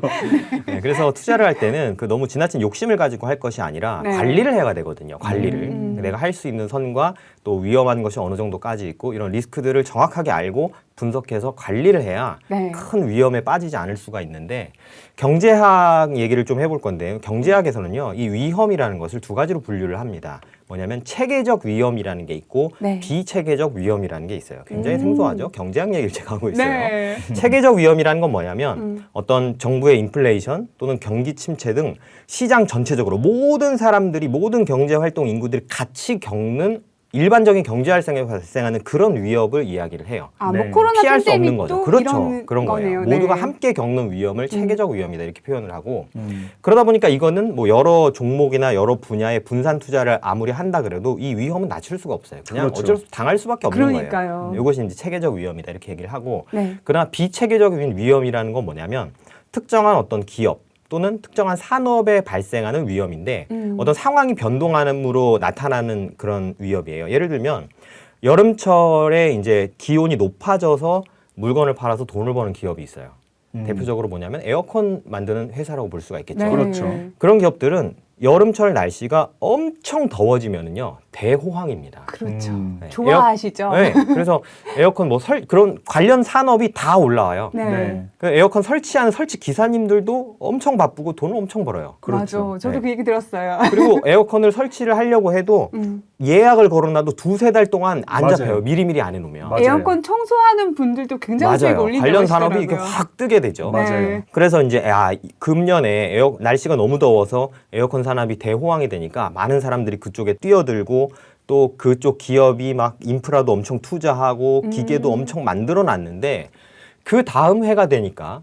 네, 그래서 투자를 할 때는 그 너무 지나친 욕심을 가지고 할 것이 아니라 네. 관리를 해야 되거든요. 관리를 내가 할 수 있는 선과 또 위험한 것이 어느 정도까지 있고 이런 리스크들을 정확하게 알고 분석해서 관리를 해야 네. 큰 위험에 빠지지 않을 수가 있는데 경제학 얘기를 좀 해볼 건데요. 경제학에서는요, 이 위험이라는 것을 2가지로 분류를 합니다. 뭐냐면 체계적 위험이라는 게 있고 네. 비체계적 위험이라는 게 있어요. 굉장히 생소하죠. 경제학 얘기를 제가 하고 있어요. 네. 체계적 위험이라는 건 뭐냐면 어떤 정부의 인플레이션 또는 경기 침체 등 시장 전체적으로 모든 사람들이 모든 경제 활동 인구들이 같이 겪는 일반적인 경제 활성에 발생하는 그런 위협을 이야기를 해요. 뭐 네. 코로나 피할 수 없는 팬데믹도 거죠. 그렇죠. 이런 그런 거예요. 거네요. 모두가 네. 함께 겪는 위험을 체계적 위험이다 이렇게 표현을 하고 그러다 보니까 이거는 뭐 여러 종목이나 여러 분야의 분산 투자를 아무리 한다 그래도 이 위험은 낮출 수가 없어요. 그냥 그렇죠. 어쩔 수 당할 수밖에 없는 그러니까요. 거예요. 이것이 이제 체계적 위험이다 이렇게 얘기를 하고 네. 그러나 비체계적인 위험이라는 건 뭐냐면 특정한 어떤 기업 또는 특정한 산업에 발생하는 위험인데 어떤 상황이 변동함으로 나타나는 그런 위협이에요. 예를 들면 여름철에 이제 기온이 높아져서 물건을 팔아서 돈을 버는 기업이 있어요. 대표적으로 뭐냐면 에어컨 만드는 회사라고 볼 수가 있겠죠. 네. 그렇죠. 그런 기업들은 여름철 날씨가 엄청 더워지면은요 대호황입니다. 그렇죠. 네. 좋아하시죠? 네. 그래서 에어컨 뭐 그런 관련 산업이 다 올라와요. 네. 네. 그 에어컨 설치하는 설치 기사님들도 엄청 바쁘고 돈을 엄청 벌어요. 그렇죠. 맞아. 저도 네. 그 얘기 들었어요. 그리고 에어컨을 설치를 하려고 해도 예약을 걸어놔도 2-3달 동안 안 맞아요. 잡혀요. 미리미리 안 해놓으면. 맞아요. 에어컨 청소하는 분들도 굉장히 수익 맞아요. 올린다고 관련 산업이 하시더라고요. 이렇게 확 뜨게 되죠. 맞아요. 네. 그래서 이제 금년에 날씨가 너무 더워서 에어컨 산업이 대호황이 되니까 많은 사람들이 그쪽에 뛰어들고 또 그쪽 기업이 막 인프라도 엄청 투자하고 기계도 엄청 만들어 놨는데 그 다음 해가 되니까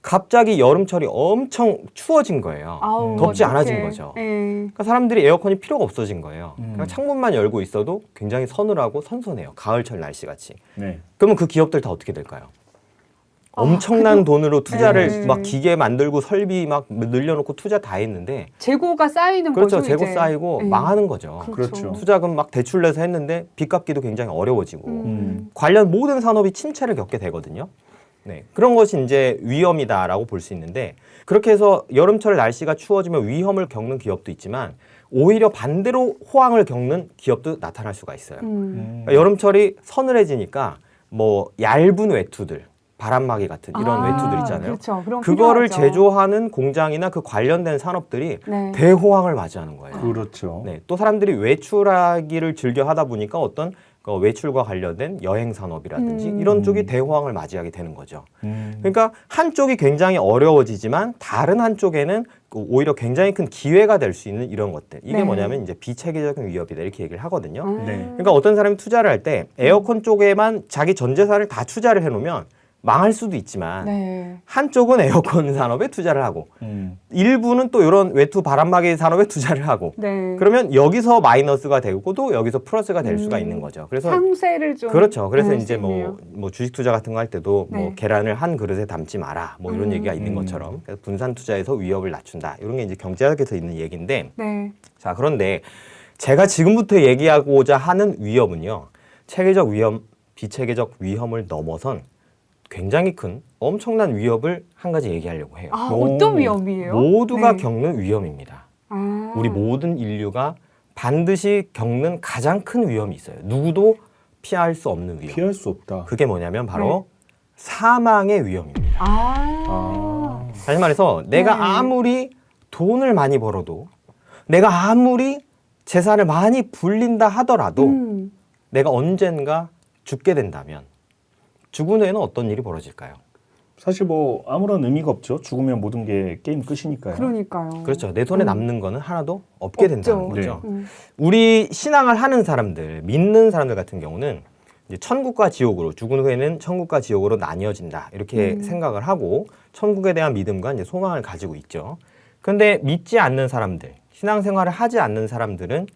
갑자기 여름철이 엄청 추워진 거예요. 아우, 덥지 어떡해. 않아진 거죠. 네. 그러니까 사람들이 에어컨이 필요가 없어진 거예요. 그냥 창문만 열고 있어도 굉장히 서늘하고 선선해요. 가을철 날씨 같이. 네. 그러면 그 기업들 다 어떻게 될까요? 엄청난 돈으로 투자를 네. 막 기계 만들고 설비 막 늘려놓고 투자 다 했는데 재고가 쌓이는 그렇죠. 거죠. 재고 이제. 쌓이고 네. 망하는 거죠. 그렇죠. 투자금 막 대출 내서 했는데 빚 갚기도 굉장히 어려워지고 음. 관련 모든 산업이 침체를 겪게 되거든요. 네, 그런 것이 이제 위험이다라고 볼 수 있는데 그렇게 해서 여름철 날씨가 추워지면 위험을 겪는 기업도 있지만 오히려 반대로 호황을 겪는 기업도 나타날 수가 있어요. 그러니까 여름철이 서늘해지니까 뭐 얇은 외투들, 바람막이 같은 이런 외투들 있잖아요. 그렇죠. 그럼 그거를 필요하죠. 제조하는 공장이나 그 관련된 산업들이 네. 대호황을 맞이하는 거예요. 그렇죠. 네, 또 사람들이 외출하기를 즐겨 하다 보니까 어떤 그 외출과 관련된 여행 산업이라든지 이런 쪽이 대호황을 맞이하게 되는 거죠. 그러니까 한쪽이 굉장히 어려워지지만 다른 한쪽에는 오히려 굉장히 큰 기회가 될 수 있는 이런 것들. 이게 네. 뭐냐면 이제 비체계적인 위협이다 이렇게 얘기를 하거든요. 네. 그러니까 어떤 사람이 투자를 할 때 에어컨 쪽에만 자기 전 재산을 다 투자를 해놓으면 망할 수도 있지만 네. 한쪽은 에어컨 산업에 투자를 하고 일부는 또 이런 외투 바람막이 산업에 투자를 하고 네. 그러면 여기서 마이너스가 되고 또 여기서 플러스가 될 수가 있는 거죠. 그래서 상세를 좀 그렇죠. 그래서 알 수 이제 있네요. 뭐 주식 투자 같은 거 할 때도 뭐 네. 계란을 한 그릇에 담지 마라 뭐 이런 얘기가 있는 것처럼 그래서 분산 투자에서 위협을 낮춘다 이런 게 이제 경제학에서 있는 얘기인데 네. 자 그런데 제가 지금부터 얘기하고자 하는 위협은요 체계적 위험, 비체계적 위험을 넘어선 굉장히 큰 엄청난 위협을 한 가지 얘기하려고 해요. 아, 오. 어떤 위험이에요? 모두가 네. 겪는 위험입니다. 아. 우리 모든 인류가 반드시 겪는 가장 큰 위험이 있어요. 누구도 피할 수 없는 위험. 피할 수 없다. 그게 뭐냐면 바로 사망의 위험입니다. 아. 다시 말해서 내가 네. 아무리 돈을 많이 벌어도 내가 아무리 재산을 많이 불린다 하더라도 내가 언젠가 죽게 된다면 죽은 후에는 어떤 일이 벌어질까요? 사실 뭐 아무런 의미가 없죠. 죽으면 모든 게 게임 끝이니까요. 그러니까요. 그렇죠. 내 손에 남는 거는 하나도 없게 된다는 없죠. 거죠. 네. 우리 신앙을 하는 사람들, 믿는 사람들 같은 경우는 이제 천국과 지옥으로 죽은 후에는 천국과 지옥으로 나뉘어진다 이렇게 생각을 하고 천국에 대한 믿음과 이제 소망을 가지고 있죠. 그런데 믿지 않는 사람들, 신앙생활을 하지 않는 사람들은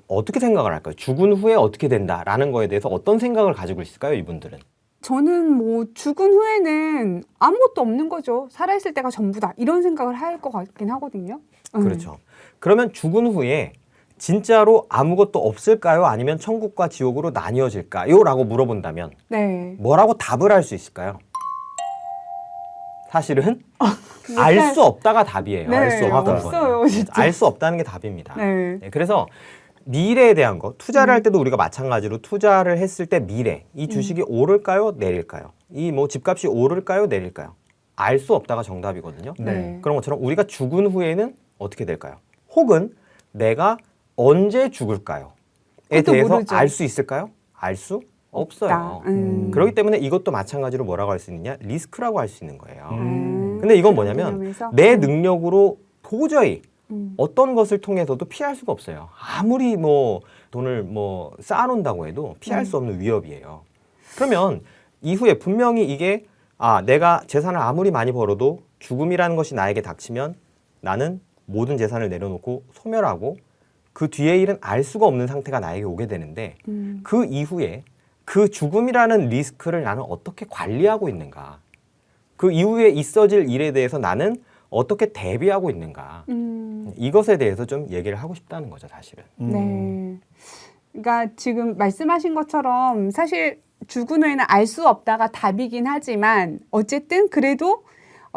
어떻게 생각을 할까요? 죽은 후에 어떻게 된다라는 거에 대해서 어떤 생각을 가지고 있을까요? 이분들은? 저는 뭐 죽은 후에는 아무것도 없는 거죠. 살아있을 때가 전부다. 이런 생각을 할 것 같긴 하거든요. 그렇죠. 그러면 죽은 후에 진짜로 아무것도 없을까요? 아니면 천국과 지옥으로 나뉘어질까요? 라고 물어본다면 네. 뭐라고 답을 할 수 있을까요? 사실은 알 수 없다가 답이에요. 네, 알 수 없다는 없어요, 거는. 진짜. 알 수 없다는 게 답입니다. 네. 네, 그래서 미래에 대한 거, 투자를 할 때도 우리가 마찬가지로 투자를 했을 때 미래, 이 주식이 오를까요? 내릴까요? 이 뭐 집값이 오를까요? 내릴까요? 알 수 없다가 정답이거든요. 네. 그런 것처럼 우리가 죽은 후에는 어떻게 될까요? 혹은 내가 언제 죽을까요? 에 그것도 대해서 모르죠. 알 수 있을까요? 알 수 없어요. 그렇기 때문에 이것도 마찬가지로 뭐라고 할 수 있느냐? 리스크라고 할 수 있는 거예요. 근데 이건 뭐냐면 개념에서? 내 능력으로 도저히 어떤 것을 통해서도 피할 수가 없어요. 아무리 뭐 돈을 뭐 쌓아놓는다고 해도 피할 수 없는 위협이에요. 그러면 이후에 분명히 이게 내가 재산을 아무리 많이 벌어도 죽음이라는 것이 나에게 닥치면 나는 모든 재산을 내려놓고 소멸하고 그 뒤에 일은 알 수가 없는 상태가 나에게 오게 되는데 그 이후에 그 죽음이라는 리스크를 나는 어떻게 관리하고 있는가? 그 이후에 있어질 일에 대해서 나는 어떻게 대비하고 있는가? 이것에 대해서 좀 얘기를 하고 싶다는 거죠, 사실은. 네. 그러니까 지금 말씀하신 것처럼 사실 죽은 후에는 알 수 없다가 답이긴 하지만 어쨌든 그래도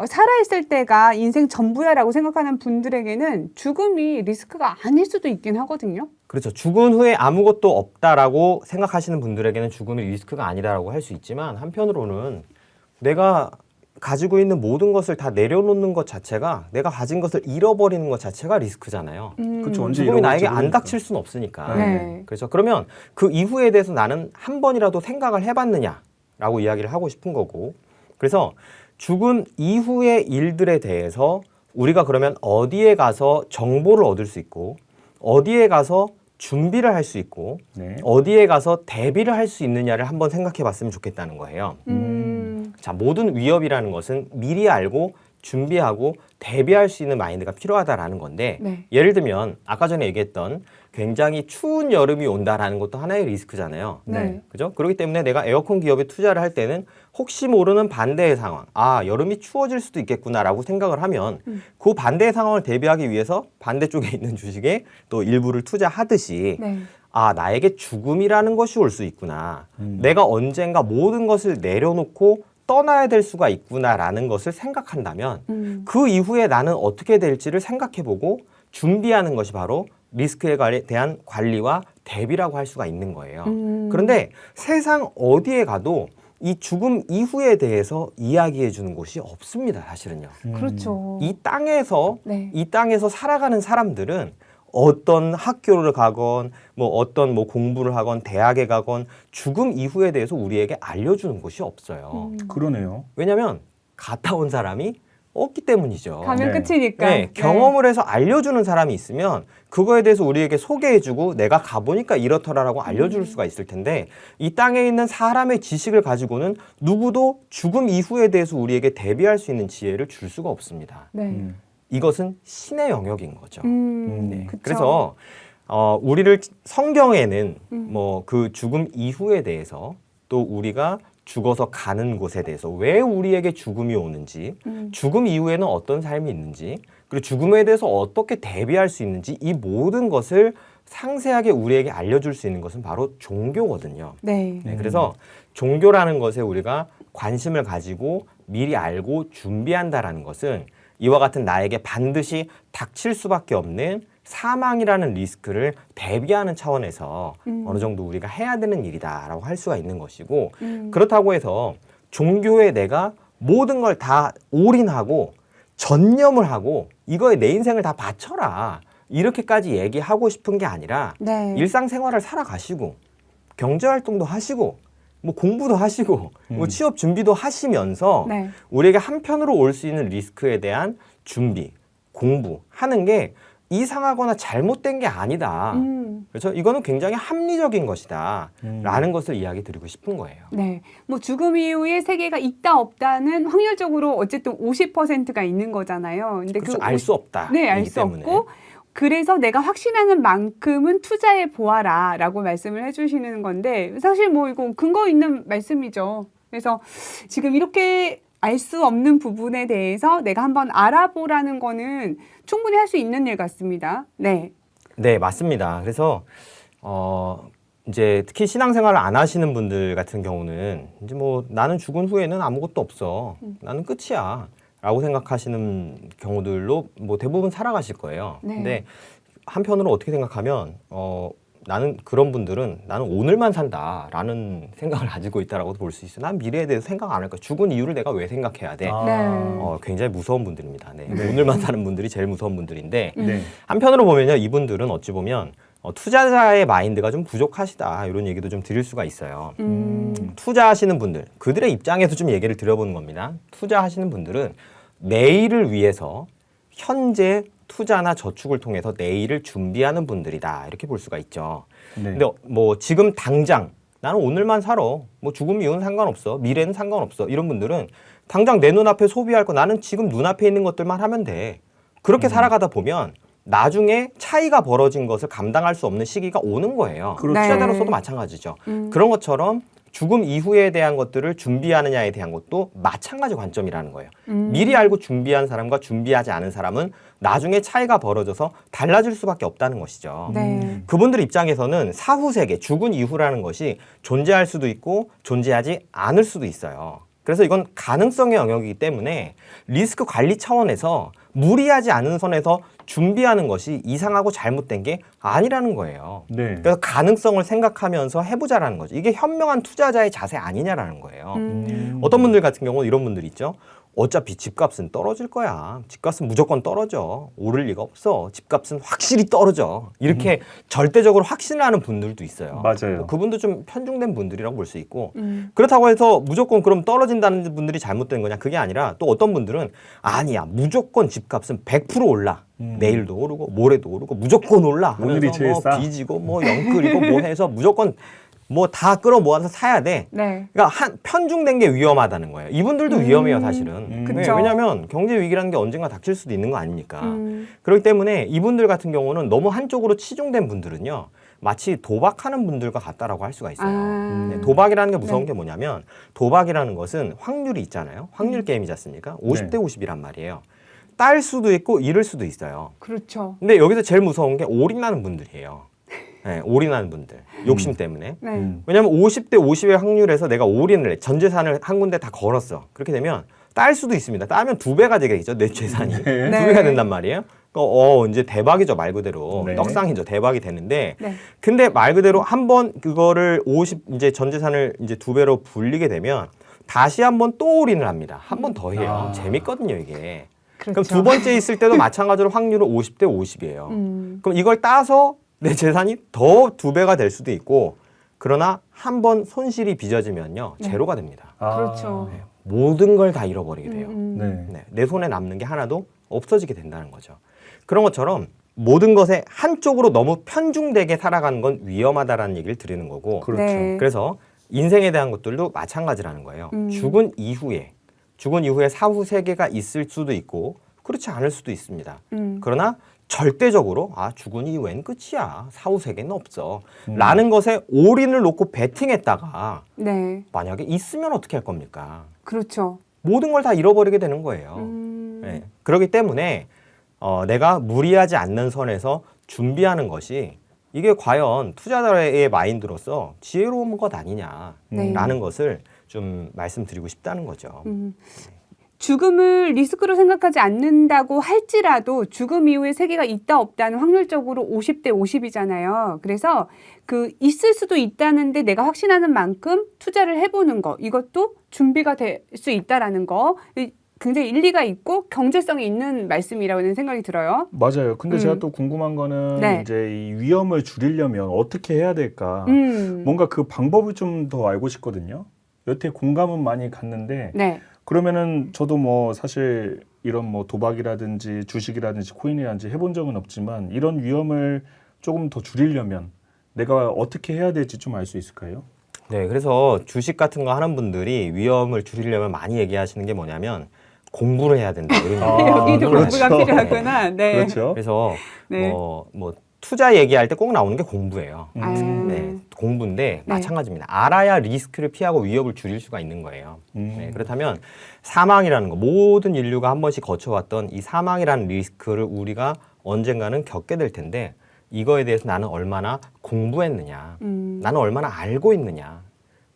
살아있을 때가 인생 전부야라고 생각하는 분들에게는 죽음이 리스크가 아닐 수도 있긴 하거든요. 그렇죠. 죽은 후에 아무것도 없다라고 생각하시는 분들에게는 죽음이 리스크가 아니다라고 할 수 있지만 한편으로는 내가 가지고 있는 모든 것을 다 내려놓는 것 자체가 내가 가진 것을 잃어버리는 것 자체가 리스크잖아요. 그렇죠. 언제 죽음이 나에게 잃어버릴지 안 모르니까. 닥칠 수는 없으니까. 네. 그렇죠. 그러면 그 이후에 대해서 나는 한 번이라도 생각을 해봤느냐라고 이야기를 하고 싶은 거고. 그래서 죽음 이후의 일들에 대해서 우리가 그러면 어디에 가서 정보를 얻을 수 있고 어디에 가서 준비를 할 수 있고 네. 어디에 가서 대비를 할 수 있느냐를 한번 생각해 봤으면 좋겠다는 거예요. 자, 모든 위협이라는 것은 미리 알고 준비하고 대비할 수 있는 마인드가 필요하다라는 건데 네. 예를 들면 아까 전에 얘기했던 굉장히 추운 여름이 온다라는 것도 하나의 리스크잖아요. 네. 그죠? 그렇기 때문에 내가 에어컨 기업에 투자를 할 때는 혹시 모르는 반대의 상황, 아, 여름이 추워질 수도 있겠구나라고 생각을 하면 그 반대의 상황을 대비하기 위해서 반대쪽에 있는 주식에 또 일부를 투자하듯이 네. 아, 나에게 죽음이라는 것이 올 수 있구나. 내가 언젠가 모든 것을 내려놓고 떠나야 될 수가 있구나라는 것을 생각한다면 그 이후에 나는 어떻게 될지를 생각해보고 준비하는 것이 바로 리스크에 대한 관리와 대비라고 할 수가 있는 거예요. 그런데 세상 어디에 가도 이 죽음 이후에 대해서 이야기해 주는 곳이 없습니다, 사실은요. 그렇죠. 이 땅에서 네. 이 땅에서 살아가는 사람들은 어떤 학교를 가건 뭐 어떤 뭐 공부를 하건 대학에 가건 죽음 이후에 대해서 우리에게 알려주는 곳이 없어요. 그러네요. 왜냐하면 갔다 온 사람이 없기 때문이죠. 가면 네. 끝이니까. 네, 경험을 해서 알려주는 사람이 있으면 그거에 대해서 우리에게 소개해주고 내가 가보니까 이렇더라라고 알려줄 수가 있을 텐데 이 땅에 있는 사람의 지식을 가지고는 누구도 죽음 이후에 대해서 우리에게 대비할 수 있는 지혜를 줄 수가 없습니다. 네. 이것은 신의 영역인 거죠. 네. 그쵸. 그래서 우리를 성경에는 뭐 그 죽음 이후에 대해서 또 우리가 죽어서 가는 곳에 대해서 왜 우리에게 죽음이 오는지 죽음 이후에는 어떤 삶이 있는지 그리고 죽음에 대해서 어떻게 대비할 수 있는지 이 모든 것을 상세하게 우리에게 알려줄 수 있는 것은 바로 종교거든요. 네. 네, 그래서 종교라는 것에 우리가 관심을 가지고 미리 알고 준비한다라는 것은 이와 같은 나에게 반드시 닥칠 수밖에 없는 사망이라는 리스크를 대비하는 차원에서 어느 정도 우리가 해야 되는 일이다라고 할 수가 있는 것이고 그렇다고 해서 종교에 내가 모든 걸 다 올인하고 전념을 하고 이거에 내 인생을 다 바쳐라 이렇게까지 얘기하고 싶은 게 아니라 네. 일상생활을 살아가시고 경제활동도 하시고 뭐 공부도 하시고 뭐 취업 준비도 하시면서 네. 우리에게 한편으로 올 수 있는 리스크에 대한 준비, 공부하는 게 이상하거나 잘못된 게 아니다. 그렇죠? 이거는 굉장히 합리적인 것이다. 라는 것을 이야기 드리고 싶은 거예요. 네. 뭐 죽음 이후에 세계가 있다 없다는 확률적으로 어쨌든 50%가 있는 거잖아요. 근데 그렇죠. 그 알 수 없다. 네, 알 수 없고 그래서 내가 확신하는 만큼은 투자해 보아라라고 말씀을 해주시는 건데 사실 뭐 이거 근거 있는 말씀이죠. 그래서 지금 이렇게 알 수 없는 부분에 대해서 내가 한번 알아보라는 거는 충분히 할 수 있는 일 같습니다. 네. 네, 맞습니다. 그래서 이제 특히 신앙생활을 안 하시는 분들 같은 경우는 이제 뭐 나는 죽은 후에는 아무것도 없어. 나는 끝이야. 라고 생각하시는 경우들로 뭐 대부분 살아가실 거예요. 네. 근데 한편으로 어떻게 생각하면 나는 그런 분들은 나는 오늘만 산다라는 생각을 가지고 있다라고도 볼 수 있어요. 난 미래에 대해서 생각 안 할 거야. 죽은 이유를 내가 왜 생각해야 돼? 네. 굉장히 무서운 분들입니다. 네. 오늘만 사는 분들이 제일 무서운 분들인데 네. 한편으로 보면요, 이분들은 어찌 보면 투자자의 마인드가 좀 부족하시다 이런 얘기도 좀 드릴 수가 있어요. 투자하시는 분들, 그들의 입장에서 좀 얘기를 드려보는 겁니다. 투자하시는 분들은 내일을 위해서 현재 투자나 저축을 통해서 내일을 준비하는 분들이다 이렇게 볼 수가 있죠. 네. 근데 뭐 지금 당장 나는 오늘만 살아. 뭐 죽음 이후는 상관없어. 미래는 상관없어. 이런 분들은 당장 내 눈앞에 소비할 거 나는 지금 눈앞에 있는 것들만 하면 돼. 그렇게 살아가다 보면 나중에 차이가 벌어진 것을 감당할 수 없는 시기가 오는 거예요. 그렇죠. 투자자로서도 마찬가지죠. 그런 것처럼 죽음 이후에 대한 것들을 준비하느냐에 대한 것도 마찬가지 관점이라는 거예요. 미리 알고 준비한 사람과 준비하지 않은 사람은 나중에 차이가 벌어져서 달라질 수밖에 없다는 것이죠. 네. 그분들 입장에서는 사후 세계, 죽은 이후라는 것이 존재할 수도 있고 존재하지 않을 수도 있어요. 그래서 이건 가능성의 영역이기 때문에 리스크 관리 차원에서 무리하지 않은 선에서 준비하는 것이 이상하고 잘못된 게 아니라는 거예요. 네. 그래서 가능성을 생각하면서 해보자라는 거죠. 이게 현명한 투자자의 자세 아니냐라는 거예요. 어떤 분들 같은 경우는 이런 분들이 있죠. 어차피 집값은 떨어질 거야. 집값은 무조건 떨어져. 오를 리가 없어. 집값은 확실히 떨어져. 이렇게 절대적으로 확신을 하는 분들도 있어요. 맞아요. 그분도 좀 편중된 분들이라고 볼 수 있고 그렇다고 해서 무조건 그럼 떨어진다는 분들이 잘못된 거냐? 그게 아니라 또 어떤 분들은 아니야. 무조건 집값은 100% 올라. 내일도 오르고 모레도 오르고 무조건 올라. 오늘이 하면서 제일 뭐 싸. 빚이고 뭐 영끌이고 뭐 해서 무조건 뭐 다 끌어모아서 사야 돼. 네. 그러니까 편중된 게 위험하다는 거예요. 이분들도 위험해요, 사실은. 네, 그쵸. 왜냐하면 경제 위기라는 게 언젠가 닥칠 수도 있는 거 아닙니까? 그렇기 때문에 이분들 같은 경우는 너무 한쪽으로 치중된 분들은요, 마치 도박하는 분들과 같다라고 할 수가 있어요. 네, 도박이라는 게 무서운 게 뭐냐면 도박이라는 것은 확률이 있잖아요. 확률 게임이지 않습니까? 50대 50이란 말이에요. 딸 수도 있고 잃을 수도 있어요. 그렇죠. 근데 여기서 제일 무서운 게 올인하는 분들이에요. 네, 올인하는 분들. 욕심 때문에. 네. 왜냐하면 50대 50의 확률에서 내가 올인을 해. 전 재산을 한 군데 다 걸었어. 그렇게 되면 딸 수도 있습니다. 따면 2배가 되겠죠. 내 재산이. 네. 2배가 된단 말이에요. 이제 대박이죠. 말 그대로. 네. 떡상이죠. 대박이 되는데. 네. 근데 말 그대로 한번 그거를 이제 전 재산을 이제 2배로 불리게 되면 다시 한번 또 올인을 합니다. 한 번 더 해요. 재밌거든요, 이게. 그럼 그렇죠. 두 번째 있을 때도 마찬가지로 확률은 50대 50이에요. 그럼 이걸 따서 내 재산이 더 2배가 될 수도 있고, 그러나 한 번 손실이 빚어지면요, 제로가 됩니다. 그렇죠. 네, 모든 걸 다 잃어버리게 돼요. 네. 네, 내 손에 남는 게 하나도 없어지게 된다는 거죠. 그런 것처럼 모든 것에 한쪽으로 너무 편중되게 살아가는 건 위험하다라는 얘기를 드리는 거고, 그렇죠. 네. 그래서 인생에 대한 것들도 마찬가지라는 거예요. 죽은 이후에 사후 세계가 있을 수도 있고 그렇지 않을 수도 있습니다. 그러나 절대적으로 죽은 이후엔 끝이야. 사후 세계는 없어. 라는 것에 올인을 놓고 베팅했다가 네. 만약에 있으면 어떻게 할 겁니까? 그렇죠. 모든 걸 다 잃어버리게 되는 거예요. 네. 그렇기 때문에 내가 무리하지 않는 선에서 준비하는 것이 이게 과연 투자자의 마인드로서 지혜로운 것 아니냐라는 네. 것을 좀 말씀드리고 싶다는 거죠. 죽음을 리스크로 생각하지 않는다고 할지라도 죽음 이후에 세계가 있다 없다는 확률적으로 50대 50이잖아요. 그래서 그 있을 수도 있다는데 내가 확신하는 만큼 투자를 해보는 거, 이것도 준비가 될 수 있다라는 거 굉장히 일리가 있고 경제성이 있는 말씀이라는 생각이 들어요. 맞아요. 근데 제가 또 궁금한 거는 네. 이제 이 위험을 줄이려면 어떻게 해야 될까? 뭔가 그 방법을 좀 더 알고 싶거든요. 여태 공감은 많이 갔는데 네. 그러면은 저도 뭐 사실 이런 뭐 도박이라든지 주식이라든지 코인이라든지 해본 적은 없지만 이런 위험을 조금 더 줄이려면 내가 어떻게 해야 될지 좀 알 수 있을까요? 네, 그래서 주식 같은 거 하는 분들이 위험을 줄이려면 많이 얘기하시는 게 뭐냐면 공부를 해야 된다. 이런 여기도 그렇죠. 공부가 필요하구나. 네. 그렇죠. 그래서 네. 뭐 투자 얘기할 때 꼭 나오는 게 공부예요. 아유. 네, 공부인데 네. 마찬가지입니다. 알아야 리스크를 피하고 위협을 줄일 수가 있는 거예요. 네, 그렇다면 사망이라는 거, 모든 인류가 한 번씩 거쳐왔던 이 사망이라는 리스크를 우리가 언젠가는 겪게 될 텐데 이거에 대해서 나는 얼마나 공부했느냐, 나는 얼마나 알고 있느냐,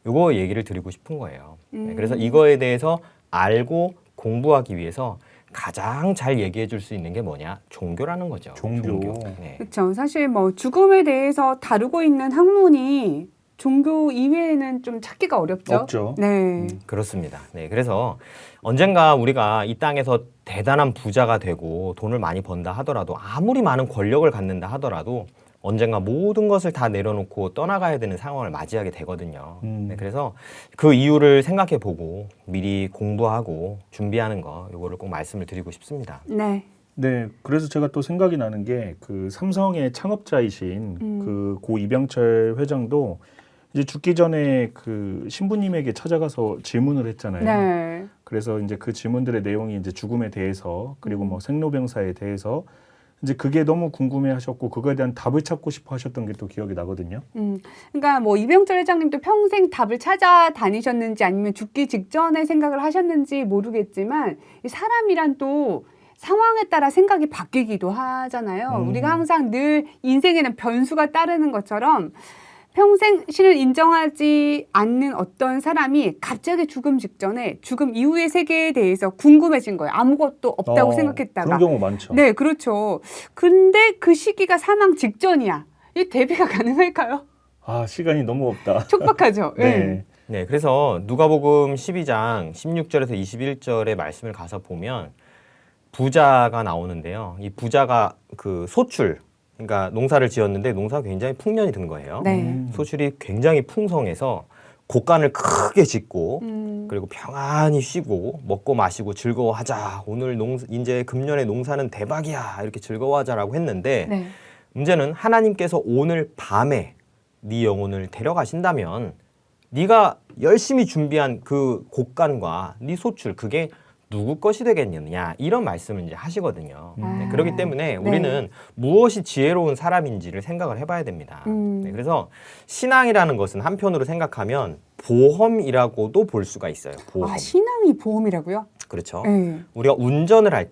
이거 얘기를 드리고 싶은 거예요. 네, 그래서 이거에 대해서 알고 공부하기 위해서 가장 잘 얘기해 줄 수 있는 게 뭐냐? 종교라는 거죠. 종교. 네. 그렇죠. 사실 뭐 죽음에 대해서 다루고 있는 학문이 종교 이외에는 좀 찾기가 어렵죠. 없죠. 네. 그렇습니다. 네, 그래서 언젠가 우리가 이 땅에서 대단한 부자가 되고 돈을 많이 번다 하더라도 아무리 많은 권력을 갖는다 하더라도 언젠가 모든 것을 다 내려놓고 떠나가야 되는 상황을 맞이하게 되거든요. 네, 그래서 그 이유를 생각해 보고 미리 공부하고 준비하는 거 요거를 꼭 말씀을 드리고 싶습니다. 네. 네, 그래서 제가 또 생각이 나는 게 그 삼성의 창업자이신 그 고 이병철 회장도 이제 죽기 전에 그 신부님에게 찾아가서 질문을 했잖아요. 네. 그래서 이제 그 질문들의 내용이 이제 죽음에 대해서 그리고 뭐 생로병사에 대해서 이제 그게 너무 궁금해하셨고 그거에 대한 답을 찾고 싶어 하셨던 게 또 기억이 나거든요. 그러니까 뭐 이병철 회장님도 평생 답을 찾아다니셨는지 아니면 죽기 직전에 생각을 하셨는지 모르겠지만 이 사람이란 또 상황에 따라 생각이 바뀌기도 하잖아요. 우리가 항상 늘 인생에는 변수가 따르는 것처럼 평생 신을 인정하지 않는 어떤 사람이 갑자기 죽음 직전에 죽음 이후의 세계에 대해서 궁금해진 거예요. 아무것도 없다고 생각했다가. 그런 경우 많죠. 네, 그렇죠. 근데 그 시기가 사망 직전이야. 이 대비가 가능할까요? 아, 시간이 너무 없다. 촉박하죠. 네. 네, 그래서 누가복음 12장 16절에서 21절의 말씀을 가서 보면 부자가 나오는데요. 이 부자가 그 소출, 그러니까 농사를 지었는데 농사가 굉장히 풍년이 든 거예요. 네. 소출이 굉장히 풍성해서 곡간을 크게 짓고 그리고 평안히 쉬고 먹고 마시고 즐거워하자. 오늘 이제 금년의 농사는 대박이야. 이렇게 즐거워하자라고 했는데 네. 문제는 하나님께서 오늘 밤에 네 영혼을 데려가신다면 네가 열심히 준비한 그 곡간과 네 소출 그게 누구 것이 되겠느냐 이런 말씀을 이제 하시거든요. 네, 그렇기 때문에 우리는 무엇이 지혜로운 사람인지를 생각을 해봐야 됩니다. 네, 그래서 신앙이라는 것은 한편으로 생각하면 보험이라고도 볼 수가 있어요. 보험. 아, 신앙이 보험이라고요? 그렇죠. 네. 우리가 운전할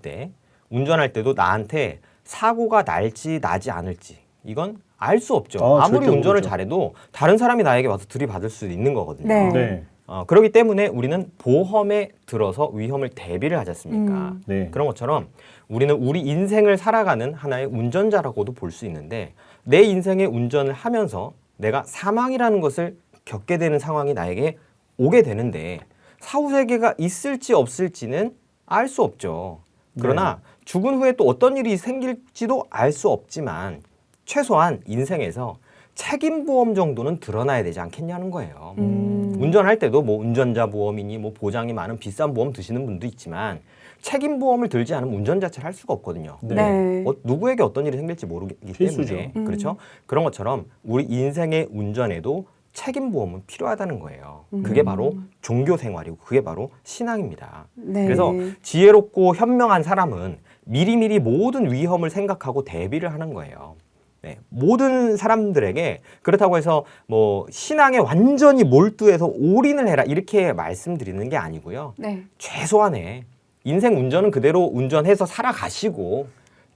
때도 나한테 사고가 날지 나지 않을지 이건 알 수 없죠. 아무리 절대 운전을 모르죠. 잘해도 다른 사람이 나에게 와서 들이받을 수 있는 거거든요. 네. 네. 그렇기 때문에 우리는 보험에 들어서 위험을 대비를 하지 않습니까? 네. 그런 것처럼 우리는 우리 인생을 살아가는 하나의 운전자라고도 볼 수 있는데 내 인생의 운전을 하면서 내가 사망이라는 것을 겪게 되는 상황이 나에게 오게 되는데 사후세계가 있을지 없을지는 알 수 없죠. 그러나 죽은 후에 또 어떤 일이 생길지도 알 수 없지만 최소한 인생에서 책임보험 정도는 드러나야 되지 않겠냐는 거예요. 운전할 때도 뭐 운전자 보험이니 뭐 보장이 많은 비싼 보험 드시는 분도 있지만 책임보험을 들지 않으면 운전 자체를 할 수가 없거든요. 네. 누구에게 어떤 일이 생길지 모르기 필수죠. 때문에 그렇죠. 그런 것처럼 우리 인생의 운전에도 책임보험은 필요하다는 거예요. 그게 바로 종교 생활이고 그게 바로 신앙입니다. 네. 그래서 지혜롭고 현명한 사람은 미리미리 모든 위험을 생각하고 대비를 하는 거예요. 네, 모든 사람들에게 그렇다고 해서 뭐 신앙에 완전히 몰두해서 올인을 해라 이렇게 말씀드리는 게 아니고요. 네. 최소한의 인생 운전은 그대로 운전해서 살아가시고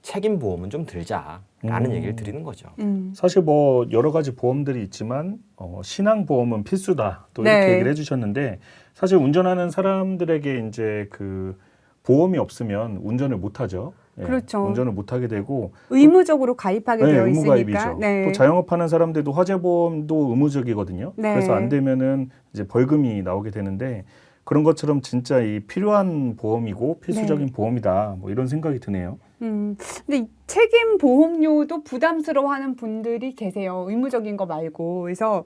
책임보험은 좀 들자라는 얘기를 드리는 거죠. 사실 뭐 여러 가지 보험들이 있지만 신앙보험은 필수다. 또 이렇게 네. 얘기를 해주셨는데 사실 운전하는 사람들에게 이제 그 보험이 없으면 운전을 못하죠. 예, 그렇죠. 운전을 못하게 되고 의무적으로 가입하게 되어 있으니까. 의무가입이죠. 네. 또 자영업하는 사람들도 화재보험도 의무적이거든요. 네. 그래서 안 되면은 이제 벌금이 나오게 되는데 그런 것처럼 진짜 이 필요한 보험이고 필수적인 네. 보험이다. 뭐 이런 생각이 드네요. 근데 이 책임 보험료도 부담스러워하는 분들이 계세요. 의무적인 거 말고. 그래서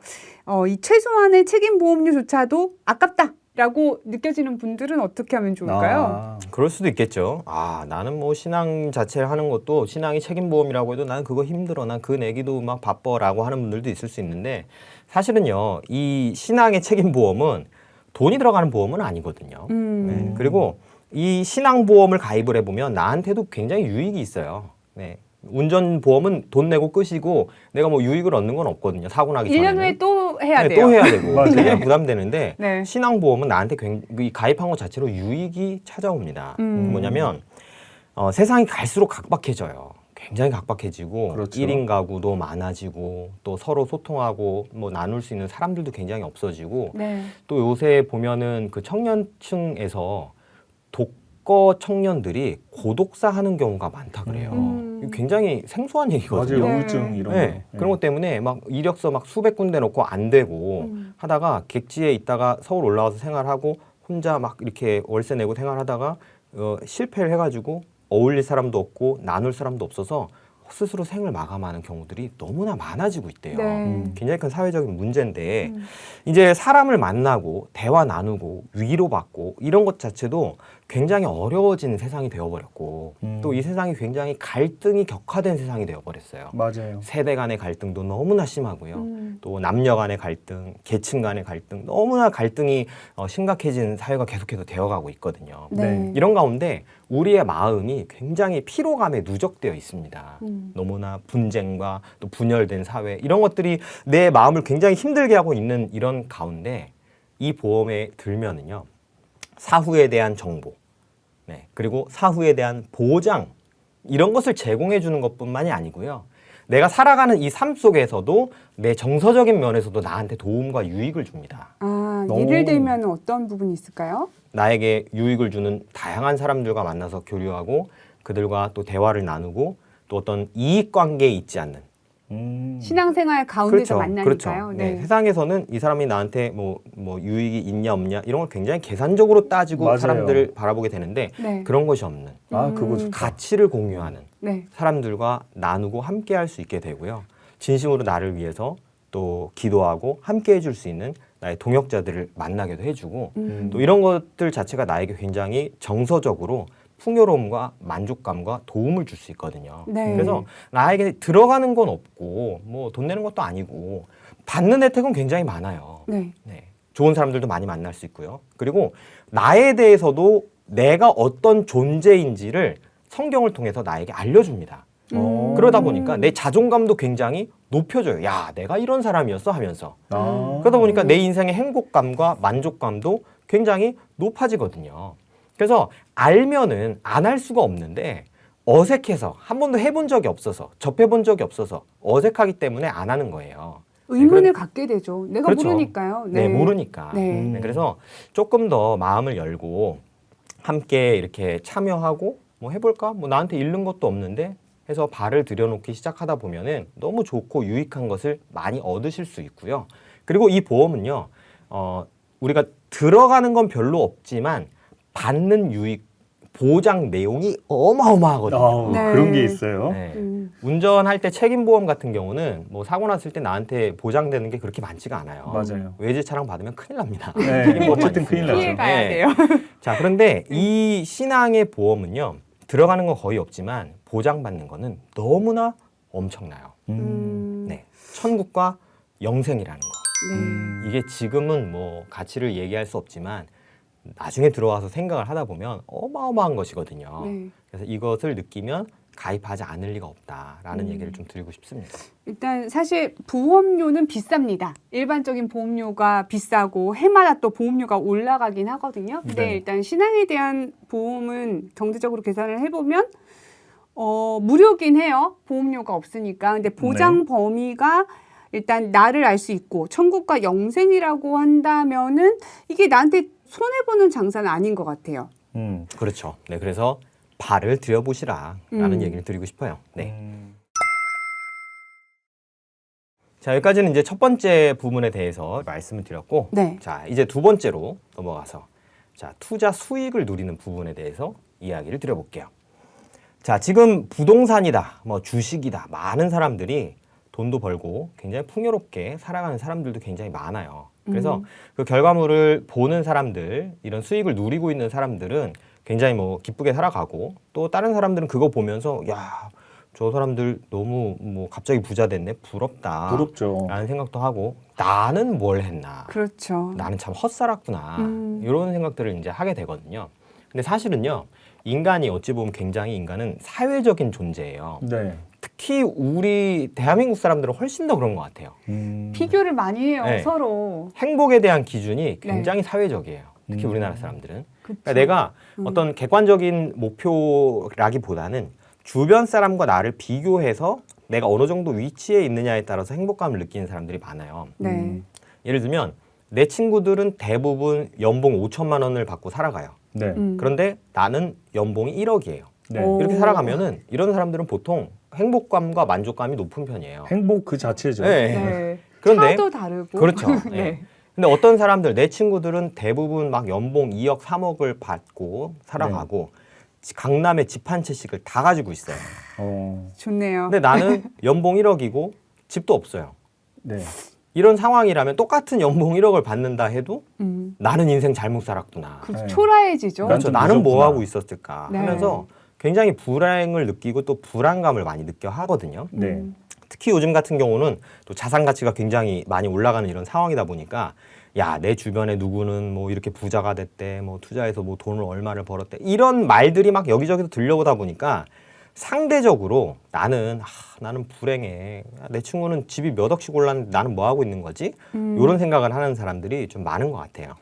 이 최소한의 책임 보험료조차도 아깝다라고 느껴지는 분들은 어떻게 하면 좋을까요? 그럴 수도 있겠죠. 나는 뭐 신앙 자체를 하는 것도 신앙이 책임보험이라고 해도 나는 그거 힘들어. 난 그 내기도 막 바빠라고 하는 분들도 있을 수 있는데 사실은요. 이 신앙의 책임보험은 돈이 들어가는 보험은 아니거든요. 네. 그리고 이 신앙보험을 가입을 해보면 나한테도 굉장히 유익이 있어요. 네. 운전보험은 돈 내고 끝이고 내가 뭐 유익을 얻는 건 없거든요. 사고 나기 1년 전에는. 후에 또 해야 네, 돼요. 또 해야 되고 맞아요. 굉장히 부담되는데 네. 신앙보험은 나한테 이 가입한 것 자체로 유익이 찾아옵니다. 뭐냐면 세상이 갈수록 각박해져요. 굉장히 각박해지고 그렇죠. 1인 가구도 많아지고 또 서로 소통하고 뭐 나눌 수 있는 사람들도 굉장히 없어지고 네. 또 요새 보면은 그 청년층에서 독거 청년들이 고독사 하는 경우가 많다 그래요. 이거 굉장히 생소한 얘기거든요. 맞아요. 네. 우울증 이런 네, 거. 그런 것 때문에 막 이력서 막 수백 군데 넣고 안 되고 하다가 객지에 있다가 서울 올라와서 생활하고 혼자 막 이렇게 월세 내고 생활하다가 실패를 해가지고 어울릴 사람도 없고 나눌 사람도 없어서 스스로 생을 마감하는 경우들이 너무나 많아지고 있대요. 네. 굉장히 큰 사회적인 문제인데 이제 사람을 만나고 대화 나누고 위로받고 이런 것 자체도 굉장히 어려워진 세상이 되어버렸고 또 이 세상이 굉장히 갈등이 격화된 세상이 되어버렸어요. 맞아요. 세대 간의 갈등도 너무나 심하고요. 또 남녀 간의 갈등, 계층 간의 갈등, 너무나 갈등이 심각해진 사회가 계속해서 되어가고 있거든요. 네. 이런 가운데 우리의 마음이 굉장히 피로감에 누적되어 있습니다. 너무나 분쟁과 또 분열된 사회 이런 것들이 내 마음을 굉장히 힘들게 하고 있는 이런 가운데 이 보험에 들면은요. 사후에 대한 정보, 네, 그리고 사후에 대한 보장 이런 것을 제공해 주는 것뿐만이 아니고요. 내가 살아가는 이 삶 속에서도 내 정서적인 면에서도 나한테 도움과 유익을 줍니다. 아, 오. 예를 들면 어떤 부분이 있을까요? 나에게 유익을 주는 다양한 사람들과 만나서 교류하고 그들과 또 대화를 나누고 또 어떤 이익관계에 있지 않는 신앙생활 가운데서 만나니까요. 그렇죠. 네. 세상에서는 이 사람이 나한테 뭐 유익이 있냐 없냐 이런 걸 굉장히 계산적으로 따지고 맞아요. 사람들을 바라보게 되는데 네. 그런 것이 없는 그거 좋다. 가치를 공유하는 네. 사람들과 나누고 함께 할 수 있게 되고요. 진심으로 나를 위해서 또 기도하고 함께 해줄 수 있는 나의 동역자들을 만나게도 해주고 또 이런 것들 자체가 나에게 굉장히 정서적으로 풍요로움과 만족감과 도움을 줄 수 있거든요. 네. 그래서 나에게 들어가는 건 없고 뭐 돈 내는 것도 아니고 받는 혜택은 굉장히 많아요. 네. 네. 좋은 사람들도 많이 만날 수 있고요. 그리고 나에 대해서도 내가 어떤 존재인지를 성경을 통해서 나에게 알려줍니다. 그러다 보니까 내 자존감도 굉장히 높여져요. 야, 내가 이런 사람이었어 하면서. 그러다 보니까 내 인생의 행복감과 만족감도 굉장히 높아지거든요. 그래서 알면은 안 할 수가 없는데 어색해서 한 번도 해본 적이 없어서 접해본 적이 없어서 어색하기 때문에 안 하는 거예요. 의문을 갖게 되죠. 내가 그렇죠. 모르니까요. 네, 모르니까. 네. 네, 그래서 조금 더 마음을 열고 함께 이렇게 참여하고 뭐 해볼까? 뭐 나한테 잃는 것도 없는데 해서 발을 들여놓기 시작하다 보면은 너무 좋고 유익한 것을 많이 얻으실 수 있고요. 그리고 이 보험은요, 우리가 들어가는 건 별로 없지만 받는 유익 보장 내용이 어마어마하거든요. 네. 그런 게 있어요. 네. 운전할 때 책임보험 같은 경우는 뭐 사고 났을 때 나한테 보장되는 게 그렇게 많지가 않아요. 맞아요. 외제 차량 받으면 큰일 납니다. 네, 책임보험만 어쨌든 있으면. 큰일 나죠. 피해 가야 네. 돼요. 자, 그런데 이 신앙의 보험은요, 들어가는 건 거의 없지만 보장받는 거는 너무나 엄청나요. 네. 천국과 영생이라는 거. 네. 이게 지금은 뭐 가치를 얘기할 수 없지만 나중에 들어와서 생각을 하다 보면 어마어마한 것이거든요. 네. 그래서 이것을 느끼면 가입하지 않을 리가 없다라는 얘기를 좀 드리고 싶습니다. 일단 사실 보험료는 비쌉니다. 일반적인 보험료가 비싸고 해마다 또 보험료가 올라가긴 하거든요. 근데 네. 일단 신앙에 대한 보험은 경제적으로 계산을 해보면 무료긴 해요. 보험료가 없으니까. 근데 보장 범위가 일단 나를 알 수 있고 천국과 영생이라고 한다면은 이게 나한테 손해보는 장사는 아닌 것 같아요. 그렇죠. 네, 그래서 발을 들여보시라라는 얘기를 드리고 싶어요. 네. 자, 여기까지는 이제 첫 번째 부분에 대해서 말씀을 드렸고, 네. 자, 이제 두 번째로 넘어가서 자, 투자 수익을 누리는 부분에 대해서 이야기를 드려볼게요. 자, 지금 부동산이다, 뭐 주식이다, 많은 사람들이 돈도 벌고 굉장히 풍요롭게 살아가는 사람들도 굉장히 많아요. 그래서 그 결과물을 보는 사람들, 이런 수익을 누리고 있는 사람들은 굉장히 뭐 기쁘게 살아가고 또 다른 사람들은 그거 보면서 야, 저 사람들 너무 뭐 갑자기 부자 됐네, 부럽다. 부럽죠. 라는 생각도 하고 나는 뭘 했나. 그렇죠. 나는 참 헛살았구나. 이런 생각들을 이제 하게 되거든요. 근데 사실은요, 인간이 어찌 보면 굉장히 인간은 사회적인 존재예요. 네. 특히 우리 대한민국 사람들은 훨씬 더 그런 것 같아요. 비교를 많이 해요, 네. 서로. 행복에 대한 기준이 굉장히 사회적이에요. 특히 우리나라 사람들은. 그러니까 내가 어떤 객관적인 목표라기보다는 주변 사람과 나를 비교해서 내가 어느 정도 위치에 있느냐에 따라서 행복감을 느끼는 사람들이 많아요. 네. 예를 들면 내 친구들은 대부분 연봉 5천만 원을 받고 살아가요. 네. 그런데 나는 연봉이 1억이에요. 네. 오. 이렇게 살아가면은 이런 사람들은 보통 행복감과 만족감이 높은 편이에요. 행복 그 자체죠. 네. 네. 그런데 차도 다르고. 그렇죠. 네. 네. 근데 어떤 사람들, 내 친구들은 대부분 막 연봉 2억, 3억을 받고 살아가고 강남에 집 한 채씩을 다 가지고 있어요. 좋네요. 근데 나는 연봉 1억이고 집도 없어요. 네. 이런 상황이라면 똑같은 연봉 1억을 받는다 해도 나는 인생 잘못 살았구나. 그렇죠. 네. 초라해지죠. 난 그렇죠. 좀 나는 뭐 늦었구나. 하고 있었을까 네. 하면서 굉장히 불행을 느끼고 또 불안감을 많이 느껴 하거든요. 네. 특히 요즘 같은 경우는 또 자산 가치가 굉장히 많이 올라가는 이런 상황이다 보니까 야, 내 주변에 누구는 뭐 이렇게 부자가 됐대, 뭐 투자해서 뭐 돈을 얼마를 벌었대, 이런 말들이 막 여기저기서 들려오다 보니까 상대적으로 나는 불행해. 내 친구는 집이 몇 억씩 올랐는데 나는 뭐 하고 있는 거지? 이런 생각을 하는 사람들이 좀 많은 것 같아요.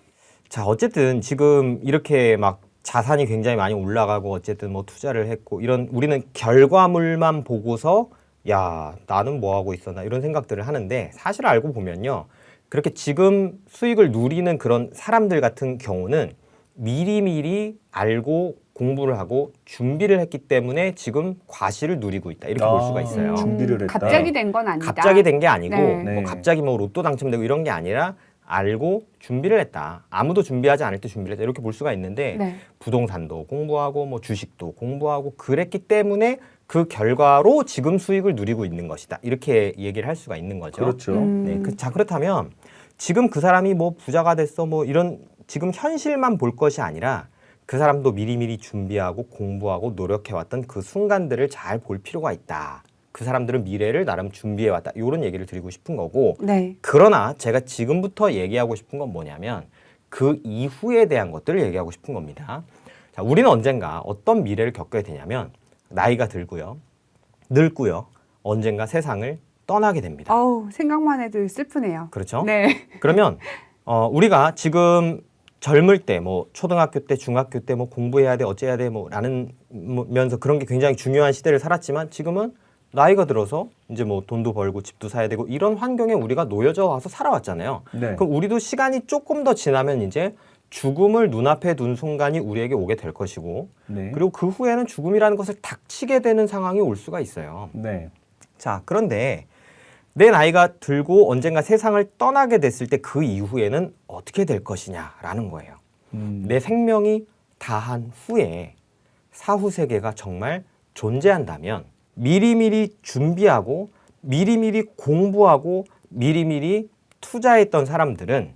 자, 어쨌든 지금 이렇게 막 자산이 굉장히 많이 올라가고 어쨌든 뭐 투자를 했고 이런 우리는 결과물만 보고서 야, 나는 뭐 하고 있었나 이런 생각들을 하는데 사실 알고 보면요. 그렇게 지금 수익을 누리는 그런 사람들 같은 경우는 미리미리 알고 공부를 하고 준비를 했기 때문에 지금 과실을 누리고 있다. 이렇게 볼 수가 있어요. 준비를 했다. 갑자기 된 건 아니다. 갑자기 된 게 아니고 네. 뭐 갑자기 뭐 로또 당첨되고 이런 게 아니라 알고 준비를 했다. 아무도 준비하지 않을 때 준비를 했다. 이렇게 볼 수가 있는데 네. 부동산도 공부하고 뭐 주식도 공부하고 그랬기 때문에 그 결과로 지금 수익을 누리고 있는 것이다. 이렇게 얘기를 할 수가 있는 거죠. 그렇죠. 네, 자 그렇다면 지금 그 사람이 뭐 부자가 됐어 뭐 이런 지금 현실만 볼 것이 아니라 그 사람도 미리미리 준비하고 공부하고 노력해왔던 그 순간들을 잘 볼 필요가 있다. 그 사람들은 미래를 나름 준비해왔다. 이런 얘기를 드리고 싶은 거고 네. 그러나 제가 지금부터 얘기하고 싶은 건 뭐냐면 그 이후에 대한 것들을 얘기하고 싶은 겁니다. 자, 우리는 언젠가 어떤 미래를 겪어야 되냐면 나이가 들고요. 늙고요. 언젠가 세상을 떠나게 됩니다. 어우, 생각만 해도 슬프네요. 그렇죠? 네. 그러면 우리가 지금 젊을 때 뭐 초등학교 때 중학교 때 뭐 공부해야 돼 어째야 돼 뭐 라는 면서 그런 게 굉장히 중요한 시대를 살았지만 지금은 나이가 들어서 이제 뭐 돈도 벌고 집도 사야 되고 이런 환경에 우리가 놓여져 와서 살아왔잖아요. 네. 그럼 우리도 시간이 조금 더 지나면 이제 죽음을 눈앞에 둔 순간이 우리에게 오게 될 것이고 네. 그리고 그 후에는 죽음이라는 것을 닥치게 되는 상황이 올 수가 있어요. 네. 자, 그런데 내 나이가 들고 언젠가 세상을 떠나게 됐을 때 그 이후에는 어떻게 될 것이냐라는 거예요. 내 생명이 다한 후에 사후 세계가 정말 존재한다면 미리미리 준비하고 미리미리 공부하고 미리미리 투자했던 사람들은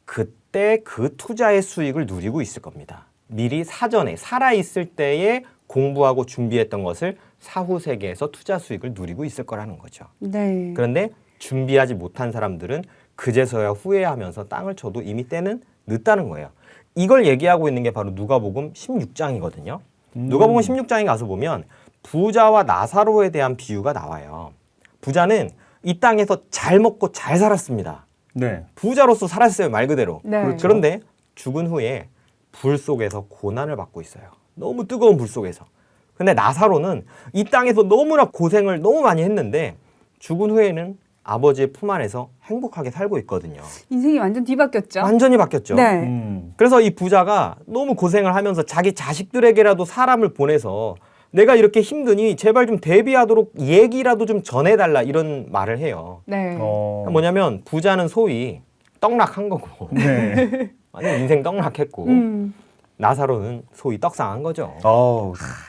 그때 그 투자의 수익을 누리고 있을 겁니다. 미리 사전에 살아있을 때에 공부하고 준비했던 것을 사후 세계에서 투자 수익을 누리고 있을 거라는 거죠. 네. 그런데 준비하지 못한 사람들은 그제서야 후회하면서 땅을 쳐도 이미 때는 늦다는 거예요. 이걸 얘기하고 있는 게 바로 누가복음 16장이거든요. 누가복음 16장에 가서 보면 부자와 나사로에 대한 비유가 나와요. 부자는 이 땅에서 잘 먹고 잘 살았습니다. 네. 부자로서 살았어요, 말 그대로. 네. 그렇죠. 그런데 죽은 후에 불 속에서 고난을 받고 있어요. 너무 뜨거운 불 속에서. 근데 나사로는 이 땅에서 너무나 고생을 너무 많이 했는데 죽은 후에는 아버지의 품 안에서 행복하게 살고 있거든요. 인생이 완전 뒤바뀌었죠. 완전히 바뀌었죠. 네. 그래서 이 부자가 너무 고생을 하면서 자기 자식들에게라도 사람을 보내서 내가 이렇게 힘드니 제발 좀 대비하도록 얘기라도 좀 전해달라 이런 말을 해요. 네. 뭐냐면 부자는 소위 떡락한 거고 네. 완전 인생 떡락했고 나사로는 소위 떡상한 거죠.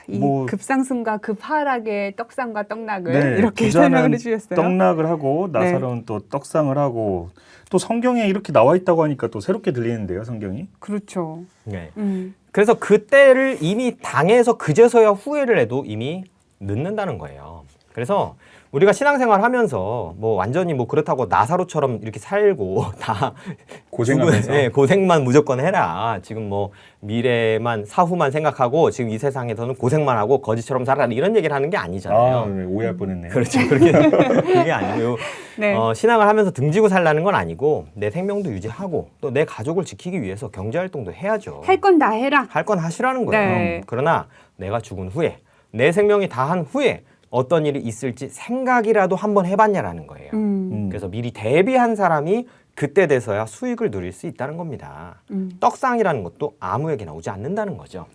이 뭐 급상승과 급하락의 떡상과 떡락을 네, 이렇게 부자는 설명을 해주셨어요. 떡락을 하고 나사로는 또 떡상을 하고 또 성경에 이렇게 나와 있다고 하니까 또 새롭게 들리는데요, 성경이. 그렇죠. 네. 음. 그래서 그때를 이미 당해서 그제서야 후회를 해도 이미 늦는다는 거예요. 그래서 우리가 신앙생활 하면서 뭐 완전히 뭐 그렇다고 나사로처럼 이렇게 살고 다 고생하면서. 네, 고생만 무조건 해라. 지금 뭐 미래만 사후만 생각하고 지금 이 세상에서는 고생만 하고 거지처럼 살아라 이런 얘기를 하는 게 아니잖아요. 네, 오해할 뻔했네요. 그렇죠. 그게 아니고요. 네. 신앙을 하면서 등지고 살라는 건 아니고 내 생명도 유지하고 또 내 가족을 지키기 위해서 경제활동도 해야죠. 할 건 다 해라. 할 건 하시라는 거예요. 네. 그러나 내가 죽은 후에 내 생명이 다한 후에 어떤 일이 있을지 생각이라도 한번 해봤냐라는 거예요. 그래서 미리 대비한 사람이 그때 돼서야 수익을 누릴 수 있다는 겁니다. 떡상이라는 것도 아무에게나 오지 않는다는 거죠.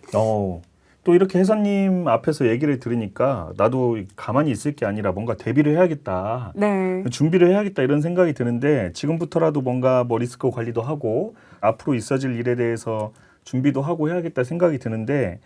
또 이렇게 해선님 앞에서 얘기를 들으니까 나도 가만히 있을 게 아니라 뭔가 대비를 해야겠다. 네. 준비를 해야겠다 이런 생각이 드는데 지금부터라도 뭔가 뭐 리스크 관리도 하고 앞으로 있어질 일에 대해서 준비도 하고 해야겠다 생각이 드는데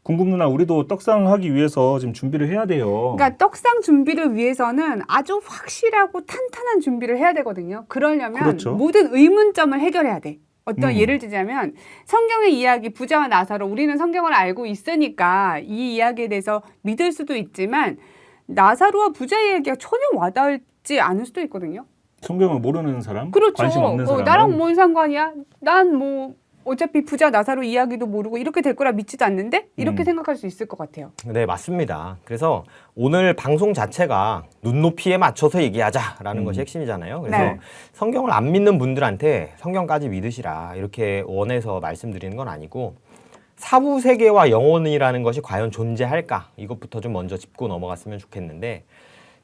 궁금 누나 우리도 떡상하기 위해서 지금 준비를 해야 돼요. 그러니까 떡상 준비를 위해서는 아주 확실하고 탄탄한 준비를 해야 되거든요. 그러려면 그렇죠. 모든 의문점을 해결해야 돼. 어떤 예를 들자면 성경의 이야기 부자와 나사로 우리는 성경을 알고 있으니까 이 이야기에 대해서 믿을 수도 있지만 나사로와 부자 이야기가 전혀 와닿지 않을 수도 있거든요. 성경을 모르는 사람, 그렇죠. 관심 없는 사람, 나랑 뭔 상관이야? 난 뭐 어차피 부자 나사로 이야기도 모르고 이렇게 될 거라 믿지도 않는데 이렇게 생각할 수 있을 것 같아요. 네, 맞습니다. 그래서 오늘 방송 자체가 눈높이에 맞춰서 얘기하자라는 것이 핵심이잖아요. 그래서 네. 성경을 안 믿는 분들한테 성경까지 믿으시라 이렇게 원해서 말씀드리는 건 아니고 사후 세계와 영혼이라는 것이 과연 존재할까? 이것부터 좀 먼저 짚고 넘어갔으면 좋겠는데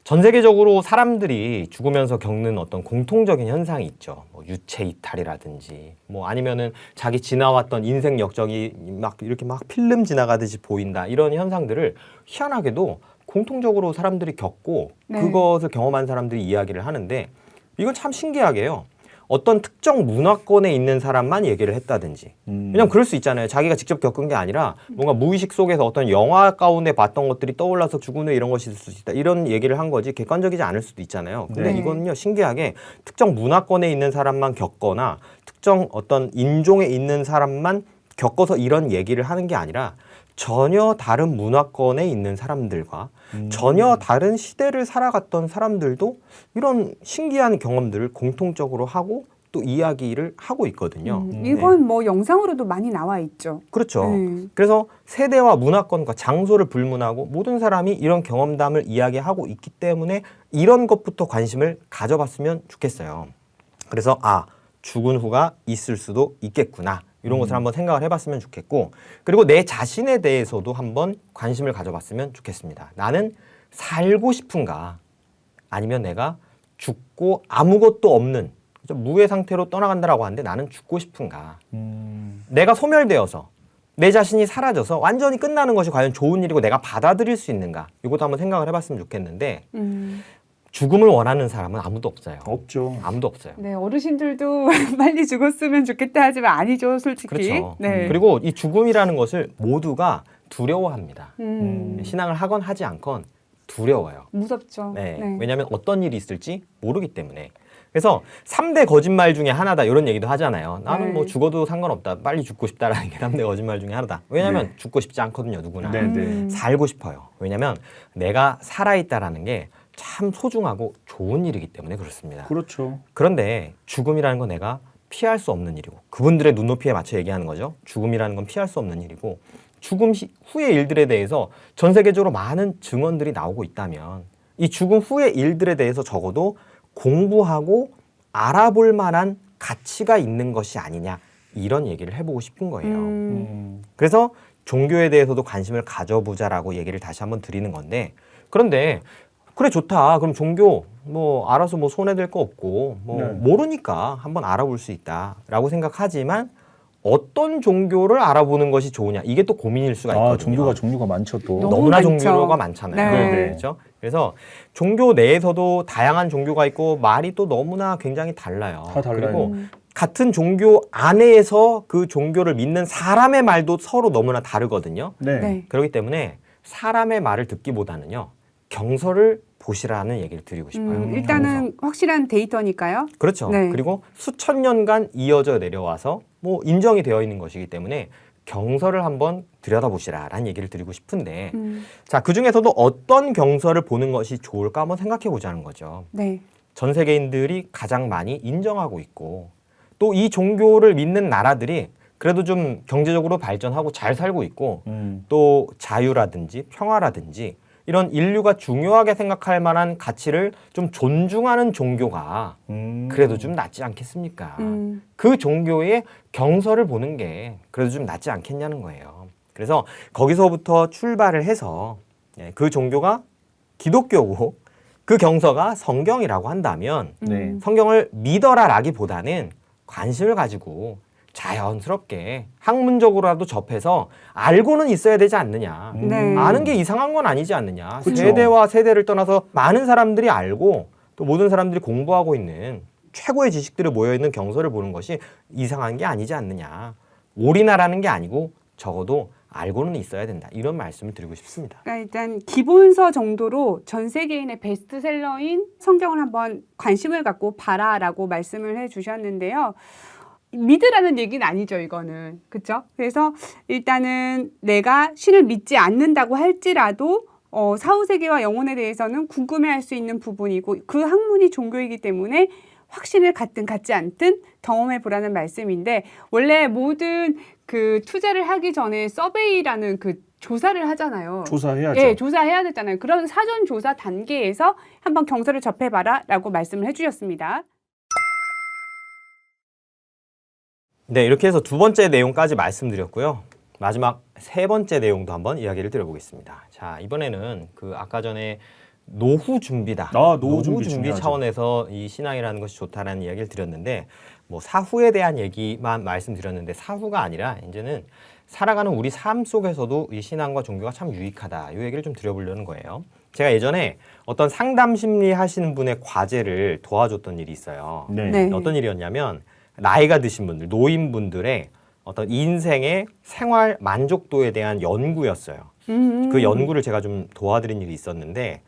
전 세계적으로 사람들이 죽으면서 겪는 어떤 공통적인 현상이 있죠. 뭐 유체 이탈이라든지, 뭐 아니면은 자기 지나왔던 인생 역적이 막 이렇게 막 필름 지나가듯이 보인다. 이런 현상들을 희한하게도 공통적으로 사람들이 겪고 네. 그것을 경험한 사람들이 이야기를 하는데 이건 참 신기하게요. 어떤 특정 문화권에 있는 사람만 얘기를 했다든지. 왜냐면 그럴 수 있잖아요. 자기가 직접 겪은 게 아니라 뭔가 무의식 속에서 어떤 영화 가운데 봤던 것들이 떠올라서 죽은 후에 이런 것이 있을 수 있다. 이런 얘기를 한 거지 객관적이지 않을 수도 있잖아요. 근데 네. 이거는요. 신기하게 특정 문화권에 있는 사람만 겪거나 특정 어떤 인종에 있는 사람만 겪어서 이런 얘기를 하는 게 아니라 전혀 다른 문화권에 있는 사람들과 전혀 다른 시대를 살아갔던 사람들도 이런 신기한 경험들을 공통적으로 하고 또 이야기를 하고 있거든요. 이건 뭐 영상으로도 많이 나와 있죠. 그렇죠. 네. 그래서 세대와 문화권과 장소를 불문하고 모든 사람이 이런 경험담을 이야기하고 있기 때문에 이런 것부터 관심을 가져봤으면 좋겠어요. 그래서 죽은 후가 있을 수도 있겠구나. 이런 것을 한번 생각을 해봤으면 좋겠고, 그리고 내 자신에 대해서도 한번 관심을 가져봤으면 좋겠습니다. 나는 살고 싶은가? 아니면 내가 죽고 아무것도 없는 무의 상태로 떠나간다라고 하는데 나는 죽고 싶은가? 내가 소멸되어서 내 자신이 사라져서 완전히 끝나는 것이 과연 좋은 일이고 내가 받아들일 수 있는가? 이것도 한번 생각을 해봤으면 좋겠는데 죽음을 원하는 사람은 아무도 없어요. 없죠. 아무도 없어요. 네, 어르신들도 빨리 죽었으면 좋겠다 하지만 아니죠, 솔직히. 그렇죠. 네. 그리고 이 죽음이라는 것을 모두가 두려워합니다. 음, 신앙을 하건 하지 않건 두려워요. 무섭죠. 네. 네. 왜냐하면 어떤 일이 있을지 모르기 때문에. 그래서 3대 거짓말 중에 하나다 이런 얘기도 하잖아요. 나는 네. 뭐 죽어도 상관없다. 빨리 죽고 싶다라는 게 3대 거짓말 중에 하나다. 왜냐하면 죽고 싶지 않거든요. 누구나. 네, 네. 살고 싶어요. 왜냐하면 내가 살아있다라는 게 참 소중하고 좋은 일이기 때문에 그렇습니다. 그렇죠. 그런데 죽음이라는 건 내가 피할 수 없는 일이고 그분들의 눈높이에 맞춰 얘기하는 거죠. 죽음이라는 건 피할 수 없는 일이고 죽음 후의 일들에 대해서 전 세계적으로 많은 증언들이 나오고 있다면 이 죽음 후의 일들에 대해서 적어도 공부하고 알아볼 만한 가치가 있는 것이 아니냐 이런 얘기를 해보고 싶은 거예요. 그래서 종교에 대해서도 관심을 가져보자라고 얘기를 다시 한번 드리는 건데 그런데 그래 좋다. 그럼 종교 뭐 알아서 뭐 손해될 거 없고 뭐 네. 모르니까 한번 알아볼 수 있다라고 생각하지만 어떤 종교를 알아보는 것이 좋으냐 이게 또 고민일 수가 있거든요. 종류가 많죠 또. 너무 너무나 많죠. 종교가 많잖아요. 네. 그렇죠? 그래서 종교 내에서도 다양한 종교가 있고 말이 또 너무나 굉장히 달라요. 다 달라요. 그리고 같은 종교 안에서 그 종교를 믿는 사람의 말도 서로 너무나 다르거든요. 네. 네. 그렇기 때문에 사람의 말을 듣기보다는요. 경서를 보시라는 얘기를 드리고 싶어요. 일단은 확실한 데이터니까요. 그렇죠. 네. 그리고 수천 년간 이어져 내려와서 뭐 인정이 되어 있는 것이기 때문에 경서를 한번 들여다보시라라는 얘기를 드리고 싶은데 자, 그중에서도 어떤 경서를 보는 것이 좋을까 한번 생각해 보자는 거죠. 네. 전 세계인들이 가장 많이 인정하고 있고 또 이 종교를 믿는 나라들이 그래도 좀 경제적으로 발전하고 잘 살고 있고 또 자유라든지 평화라든지 이런 인류가 중요하게 생각할 만한 가치를 좀 존중하는 종교가 그래도 좀 낫지 않겠습니까? 그 종교의 경서를 보는 게 그래도 좀 낫지 않겠냐는 거예요. 그래서 거기서부터 출발을 해서 그 종교가 기독교고 그 경서가 성경이라고 한다면 네. 성경을 믿어라라기보다는 관심을 가지고 자연스럽게 학문적으로라도 접해서 알고는 있어야 되지 않느냐. 네. 아는 게 이상한 건 아니지 않느냐. 그쵸. 세대와 세대를 떠나서 많은 사람들이 알고 또 모든 사람들이 공부하고 있는 최고의 지식들이 모여있는 경서를 보는 것이 이상한 게 아니지 않느냐. 올인하라는 게 아니고 적어도 알고는 있어야 된다. 이런 말씀을 드리고 싶습니다. 그러니까 일단 기본서 정도로 전 세계인의 베스트셀러인 성경을 한번 관심을 갖고 봐라라고 말씀을 해주셨는데요. 믿으라는 얘기는 아니죠, 이거는. 그렇죠? 그래서 일단은 내가 신을 믿지 않는다고 할지라도 사후세계와 영혼에 대해서는 궁금해할 수 있는 부분이고 그 학문이 종교이기 때문에 확신을 갖든 갖지 않든 경험해 보라는 말씀인데 원래 모든 그 투자를 하기 전에 서베이라는 그 조사를 하잖아요. 조사해야죠. 예, 조사해야 되잖아요. 그런 사전 조사 단계에서 한번 경서를 접해봐라라고 말씀을 해주셨습니다. 네, 이렇게 해서 두 번째 내용까지 말씀드렸고요. 마지막 세 번째 내용도 한번 이야기를 드려보겠습니다. 자, 이번에는 그 아까 전에 노후 준비다. 노후 준비 준비 중요하죠. 차원에서 이 신앙이라는 것이 좋다라는 이야기를 드렸는데 뭐 사후에 대한 얘기만 말씀드렸는데 사후가 아니라 이제는 살아가는 우리 삶 속에서도 이 신앙과 종교가 참 유익하다. 이 얘기를 좀 드려보려는 거예요. 제가 예전에 어떤 상담 심리 하시는 분의 과제를 도와줬던 일이 있어요. 네. 네. 어떤 일이었냐면 나이가 드신 분들, 노인분들의 어떤 인생의 생활 만족도에 대한 연구였어요. 그 연구를 제가 좀 도와드린 일이 있었는데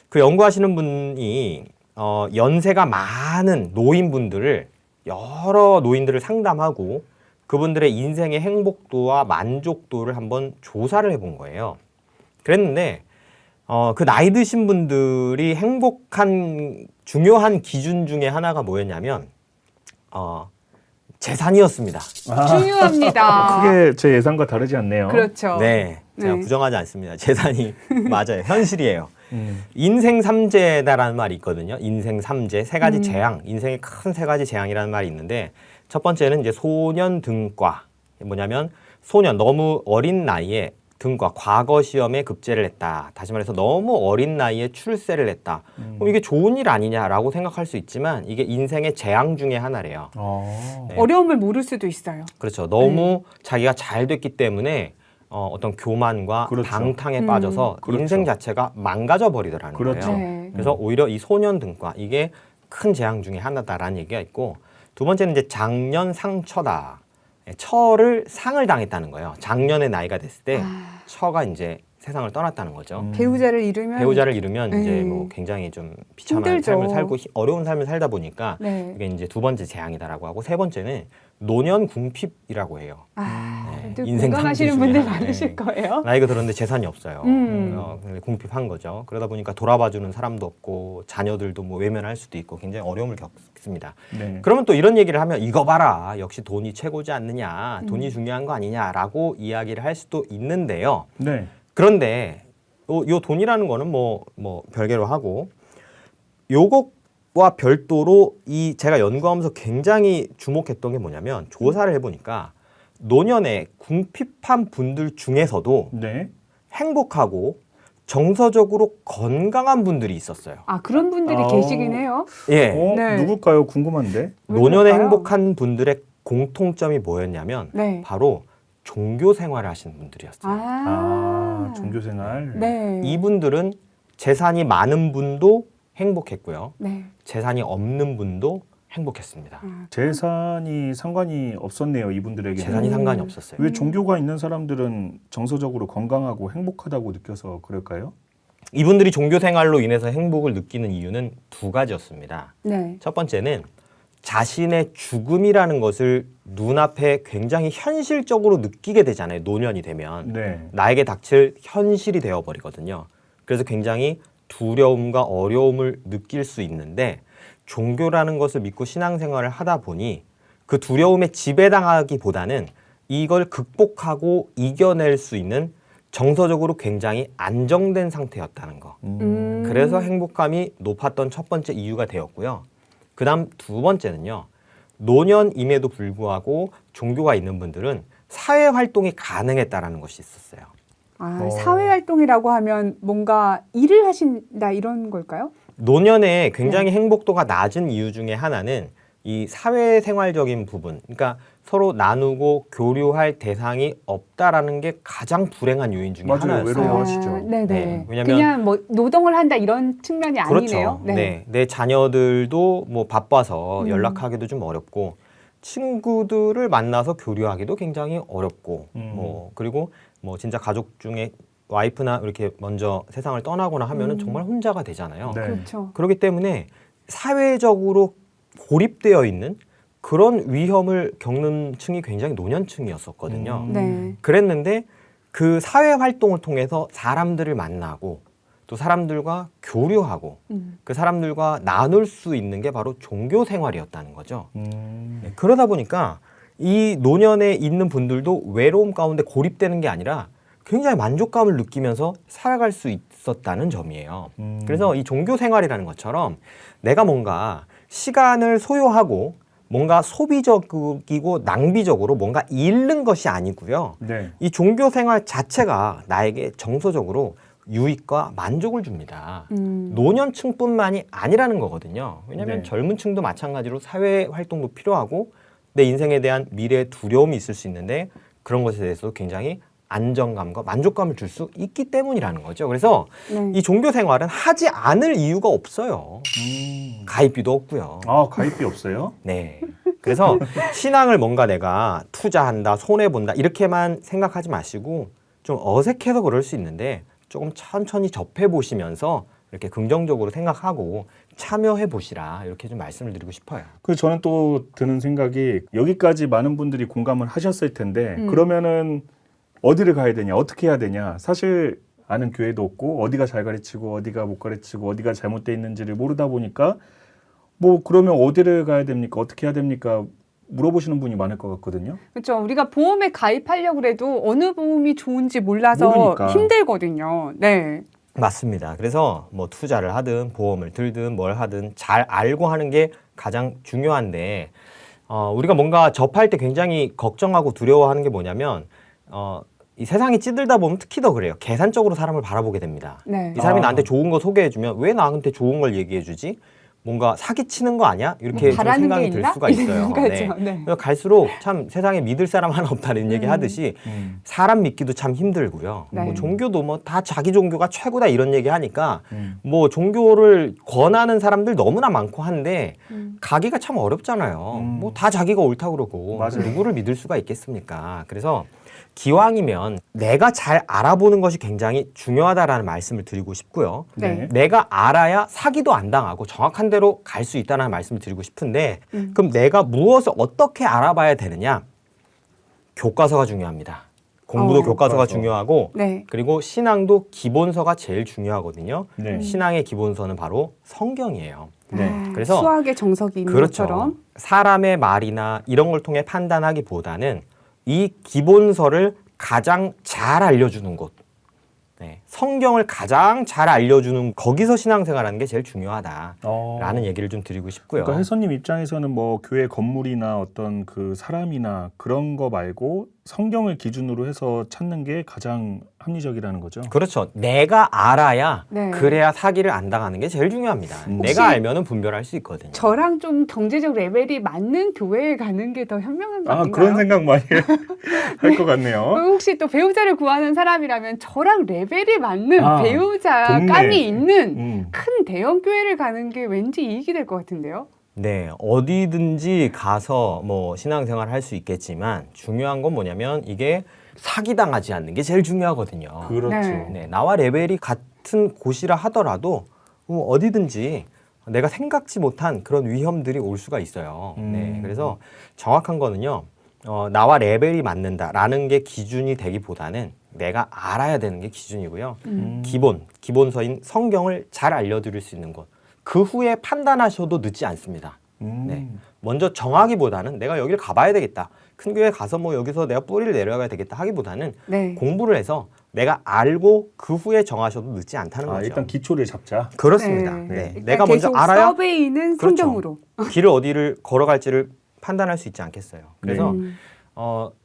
그 연구하시는 분이 연세가 많은 노인분들을 여러 노인들을 상담하고 그분들의 인생의 행복도와 만족도를 한번 조사를 해본 거예요. 그랬는데 그 나이 드신 분들이 행복한 중요한 기준 중에 하나가 뭐였냐면 재산이었습니다. 중요합니다. 크게 제 예상과 다르지 않네요. 그렇죠. 네, 제가 네. 부정하지 않습니다. 재산이 맞아요. 현실이에요. 인생 삼재다라는 말이 있거든요. 인생 삼재, 세 가지 재앙, 인생의 큰 세 가지 재앙이라는 말이 있는데 첫 번째는 이제 소년 등과 뭐냐면 소년 너무 어린 나이에 등과 과거 시험에 급제를 했다. 다시 말해서 너무 어린 나이에 출세를 했다. 그럼 이게 좋은 일 아니냐라고 생각할 수 있지만 이게 인생의 재앙 중에 하나래요. 네. 어려움을 모를 수도 있어요. 그렇죠. 너무 자기가 잘 됐기 때문에 어떤 교만과 그렇죠. 방탕에 빠져서 그렇죠. 인생 자체가 망가져 버리더라는 그렇죠. 거예요. 네. 그래서 오히려 이 소년 등과 이게 큰 재앙 중에 하나다라는 얘기가 있고 두 번째는 이제 장년 상처다. 처를 상을 당했다는 거예요. 작년에 나이가 됐을 때 처가 이제 세상을 떠났다는 거죠. 배우자를 잃으면 배우자를 잃으면 이제 네. 뭐 굉장히 좀 비참한 힘들죠. 삶을 살고 어려운 삶을 살다 보니까 네. 이게 이제 두 번째 재앙이다라고 하고 세 번째는 노년 궁핍이라고 해요. 네. 인생 건강하시는 상태 분들 중에 많으실 네. 거예요. 나이가 들었는데 재산이 없어요. 음. 근데 궁핍한 거죠. 그러다 보니까 돌아봐주는 사람도 없고 자녀들도 뭐 외면할 수도 있고 굉장히 어려움을 겪습니다. 네. 그러면 또 이런 얘기를 하면 이거 봐라 역시 돈이 최고지 않느냐 돈이 중요한 거 아니냐라고 이야기를 할 수도 있는데요. 네. 그런데 요 돈이라는 거는 뭐 별개로 하고 요것과 별도로 이 제가 연구하면서 굉장히 주목했던 게 뭐냐면 조사를 해보니까 노년에 궁핍한 분들 중에서도 네. 행복하고 정서적으로 건강한 분들이 있었어요. 아 그런 분들이 계시긴 해요. 예. 네. 누굴까요? 궁금한데. 왜 노년에 그럴까요? 행복한 분들의 공통점이 뭐였냐면 네. 바로 종교 생활을 하시는 분들이었어요. 종교 생활. 네. 이분들은 재산이 많은 분도 행복했고요. 네. 재산이 없는 분도 행복했습니다. 재산이 상관이 없었네요, 이분들에게. 재산이 상관이 없었어요. 왜 종교가 있는 사람들은 정서적으로 건강하고 행복하다고 느껴서 그럴까요? 이분들이 종교 생활로 인해서 행복을 느끼는 이유는 두 가지였습니다. 네. 첫 번째는 자신의 죽음이라는 것을 눈앞에 굉장히 현실적으로 느끼게 되잖아요. 노년이 되면. 네. 나에게 닥칠 현실이 되어버리거든요. 그래서 굉장히 두려움과 어려움을 느낄 수 있는데 종교라는 것을 믿고 신앙생활을 하다 보니 그 두려움에 지배당하기보다는 이걸 극복하고 이겨낼 수 있는 정서적으로 굉장히 안정된 상태였다는 거. 그래서 행복감이 높았던 첫 번째 이유가 되었고요. 그 다음 두 번째는요. 노년임에도 불구하고 종교가 있는 분들은 사회활동이 가능했다라는 것이 있었어요. 사회활동이라고 하면 뭔가 일을 하신다 이런 걸까요? 노년에 굉장히 행복도가 낮은 이유 중에 하나는 이 사회생활적인 부분, 그러니까 서로 나누고 교류할 대상이 없다라는 게 가장 불행한 요인 중에 맞아요. 하나였어요. 외로워하시죠. 네네. 네, 왜냐면- 그냥 뭐 노동을 한다 이런 측면이 아니네요. 그렇죠. 네. 내 자녀들도 뭐 바빠서 음. 연락하기도 좀 어렵고 친구들을 만나서 교류하기도 굉장히 어렵고 뭐 그리고 뭐 진짜 가족 중에 와이프나 이렇게 먼저 세상을 떠나거나 하면은 정말 혼자가 되잖아요. 네. 그렇죠. 그렇기 때문에 사회적으로 고립되어 있는 그런 위험을 겪는 층이 굉장히 노년층이었었거든요. 네. 그랬는데 그 사회 활동을 통해서 사람들을 만나고 또 사람들과 교류하고 그 사람들과 나눌 수 있는 게 바로 종교 생활이었다는 거죠. 네, 그러다 보니까 이 노년에 있는 분들도 외로움 가운데 고립되는 게 아니라 굉장히 만족감을 느끼면서 살아갈 수 있었다는 점이에요. 그래서 이 종교 생활이라는 것처럼 내가 뭔가 시간을 소요하고 뭔가 소비적이고 낭비적으로 뭔가 잃는 것이 아니고요. 네. 이 종교 생활 자체가 나에게 정서적으로 유익과 만족을 줍니다. 노년층뿐만이 아니라는 거거든요. 왜냐하면 네. 젊은 층도 마찬가지로 사회 활동도 필요하고 내 인생에 대한 미래의 두려움이 있을 수 있는데 그런 것에 대해서도 굉장히 안정감과 만족감을 줄 수 있기 때문이라는 거죠. 그래서 네. 이 종교 생활은 하지 않을 이유가 없어요. 가입비도 없고요. 아, 가입비 없어요? 네. 그래서 신앙을 뭔가 내가 투자한다, 손해본다 이렇게만 생각하지 마시고 좀 어색해서 그럴 수 있는데 조금 천천히 접해 보시면서 이렇게 긍정적으로 생각하고 참여해 보시라 이렇게 좀 말씀을 드리고 싶어요. 그 저는 또 드는 생각이 여기까지 많은 분들이 공감을 하셨을 텐데 그러면은 어디를 가야 되냐, 어떻게 해야 되냐. 사실 아는 교회도 없고 어디가 잘 가르치고 어디가 못 가르치고 어디가 잘못돼 있는지를 모르다 보니까 뭐 그러면 어디를 가야 됩니까? 어떻게 해야 됩니까? 물어보시는 분이 많을 것 같거든요. 그렇죠. 우리가 보험에 가입하려고 해도 어느 보험이 좋은지 몰라서 모르니까. 힘들거든요. 네. 맞습니다. 그래서 뭐 투자를 하든 보험을 들든 뭘 하든 잘 알고 하는 게 가장 중요한데 우리가 뭔가 접할 때 굉장히 걱정하고 두려워하는 게 뭐냐면 이 세상이 찌들다 보면 특히 더 그래요. 계산적으로 사람을 바라보게 됩니다. 네. 이 사람이 아. 나한테 좋은 거 소개해주면 왜 나한테 좋은 걸 얘기해주지? 뭔가 사기치는 거 아니야? 이렇게 좀 바라는 생각이 게 들 있나? 수가 있어요. 그렇죠. 네. 그래서 갈수록 참 세상에 믿을 사람 하나 없다는 얘기 하듯이 사람 믿기도 참 힘들고요. 네. 뭐 종교도 뭐 다 자기 종교가 최고다 이런 얘기 하니까 음. 뭐 종교를 권하는 사람들 너무나 많고 한데 가기가 참 어렵잖아요. 뭐 다 자기가 옳다고 그러고 맞아요. 누구를 믿을 수가 있겠습니까? 그래서 기왕이면 내가 잘 알아보는 것이 굉장히 중요하다라는 말씀을 드리고 싶고요. 네. 내가 알아야 사기도 안 당하고 정확한 대로 갈 수 있다는 말씀을 드리고 싶은데 그럼 내가 무엇을 어떻게 알아봐야 되느냐? 교과서가 중요합니다. 공부도 교과서가 교과서. 중요하고 네. 그리고 신앙도 기본서가 제일 중요하거든요. 네. 신앙의 기본서는 바로 성경이에요. 네. 그래서 수학의 정석이 있는 그렇죠. 것처럼. 사람의 말이나 이런 걸 통해 판단하기보다는 이 기본서를 가장 잘 알려주는 곳, 네, 성경을 가장 잘 알려주는 거기서 신앙생활하는 게 제일 중요하다라는 얘기를 좀 드리고 싶고요. 그러니까 혜선님 입장에서는 뭐 교회 건물이나 어떤 그 사람이나 그런 거 말고 성경을 기준으로 해서 찾는 게 가장 합리적이라는 거죠. 그렇죠. 내가 알아야 네. 그래야 사기를 안 당하는 게 제일 중요합니다. 내가 알면은 분별할 수 있거든요. 저랑 좀 경제적 레벨이 맞는 교회에 가는 게 더 현명한 거 아, 아닌가요? 그런 생각 많이 할 것 같네요. 혹시 또 배우자를 구하는 사람이라면 저랑 레벨이 맞는 아, 배우자감이 동네. 있는 큰 대형 교회를 가는 게 왠지 이익이 될 것 같은데요. 네, 어디든지 가서 뭐 신앙생활 할 수 있겠지만 중요한 건 뭐냐면 이게 사기당하지 않는 게 제일 중요하거든요. 그렇죠. 네. 네, 나와 레벨이 같은 곳이라 하더라도 어디든지 내가 생각지 못한 그런 위험들이 올 수가 있어요. 네, 그래서 정확한 거는요, 나와 레벨이 맞는다라는 게 기준이 되기보다는 내가 알아야 되는 게 기준이고요. 기본서인 성경을 잘 알려드릴 수 있는 곳. 그 후에 판단하셔도 늦지 않습니다. 네. 먼저 정하기보다는 내가 여기를 가봐야 되겠다. 큰 교회 가서 뭐 여기서 내가 뿌리를 내려가야 되겠다 하기보다는 네. 공부를 해서 내가 알고 그 후에 정하셔도 늦지 않다는 아, 거죠. 일단 기초를 잡자. 그렇습니다. 네. 네. 일단 내가 먼저 계속 알아야 서베이는 그렇죠. 성경으로. 길을 어디를 걸어갈지를 판단할 수 있지 않겠어요. 그래서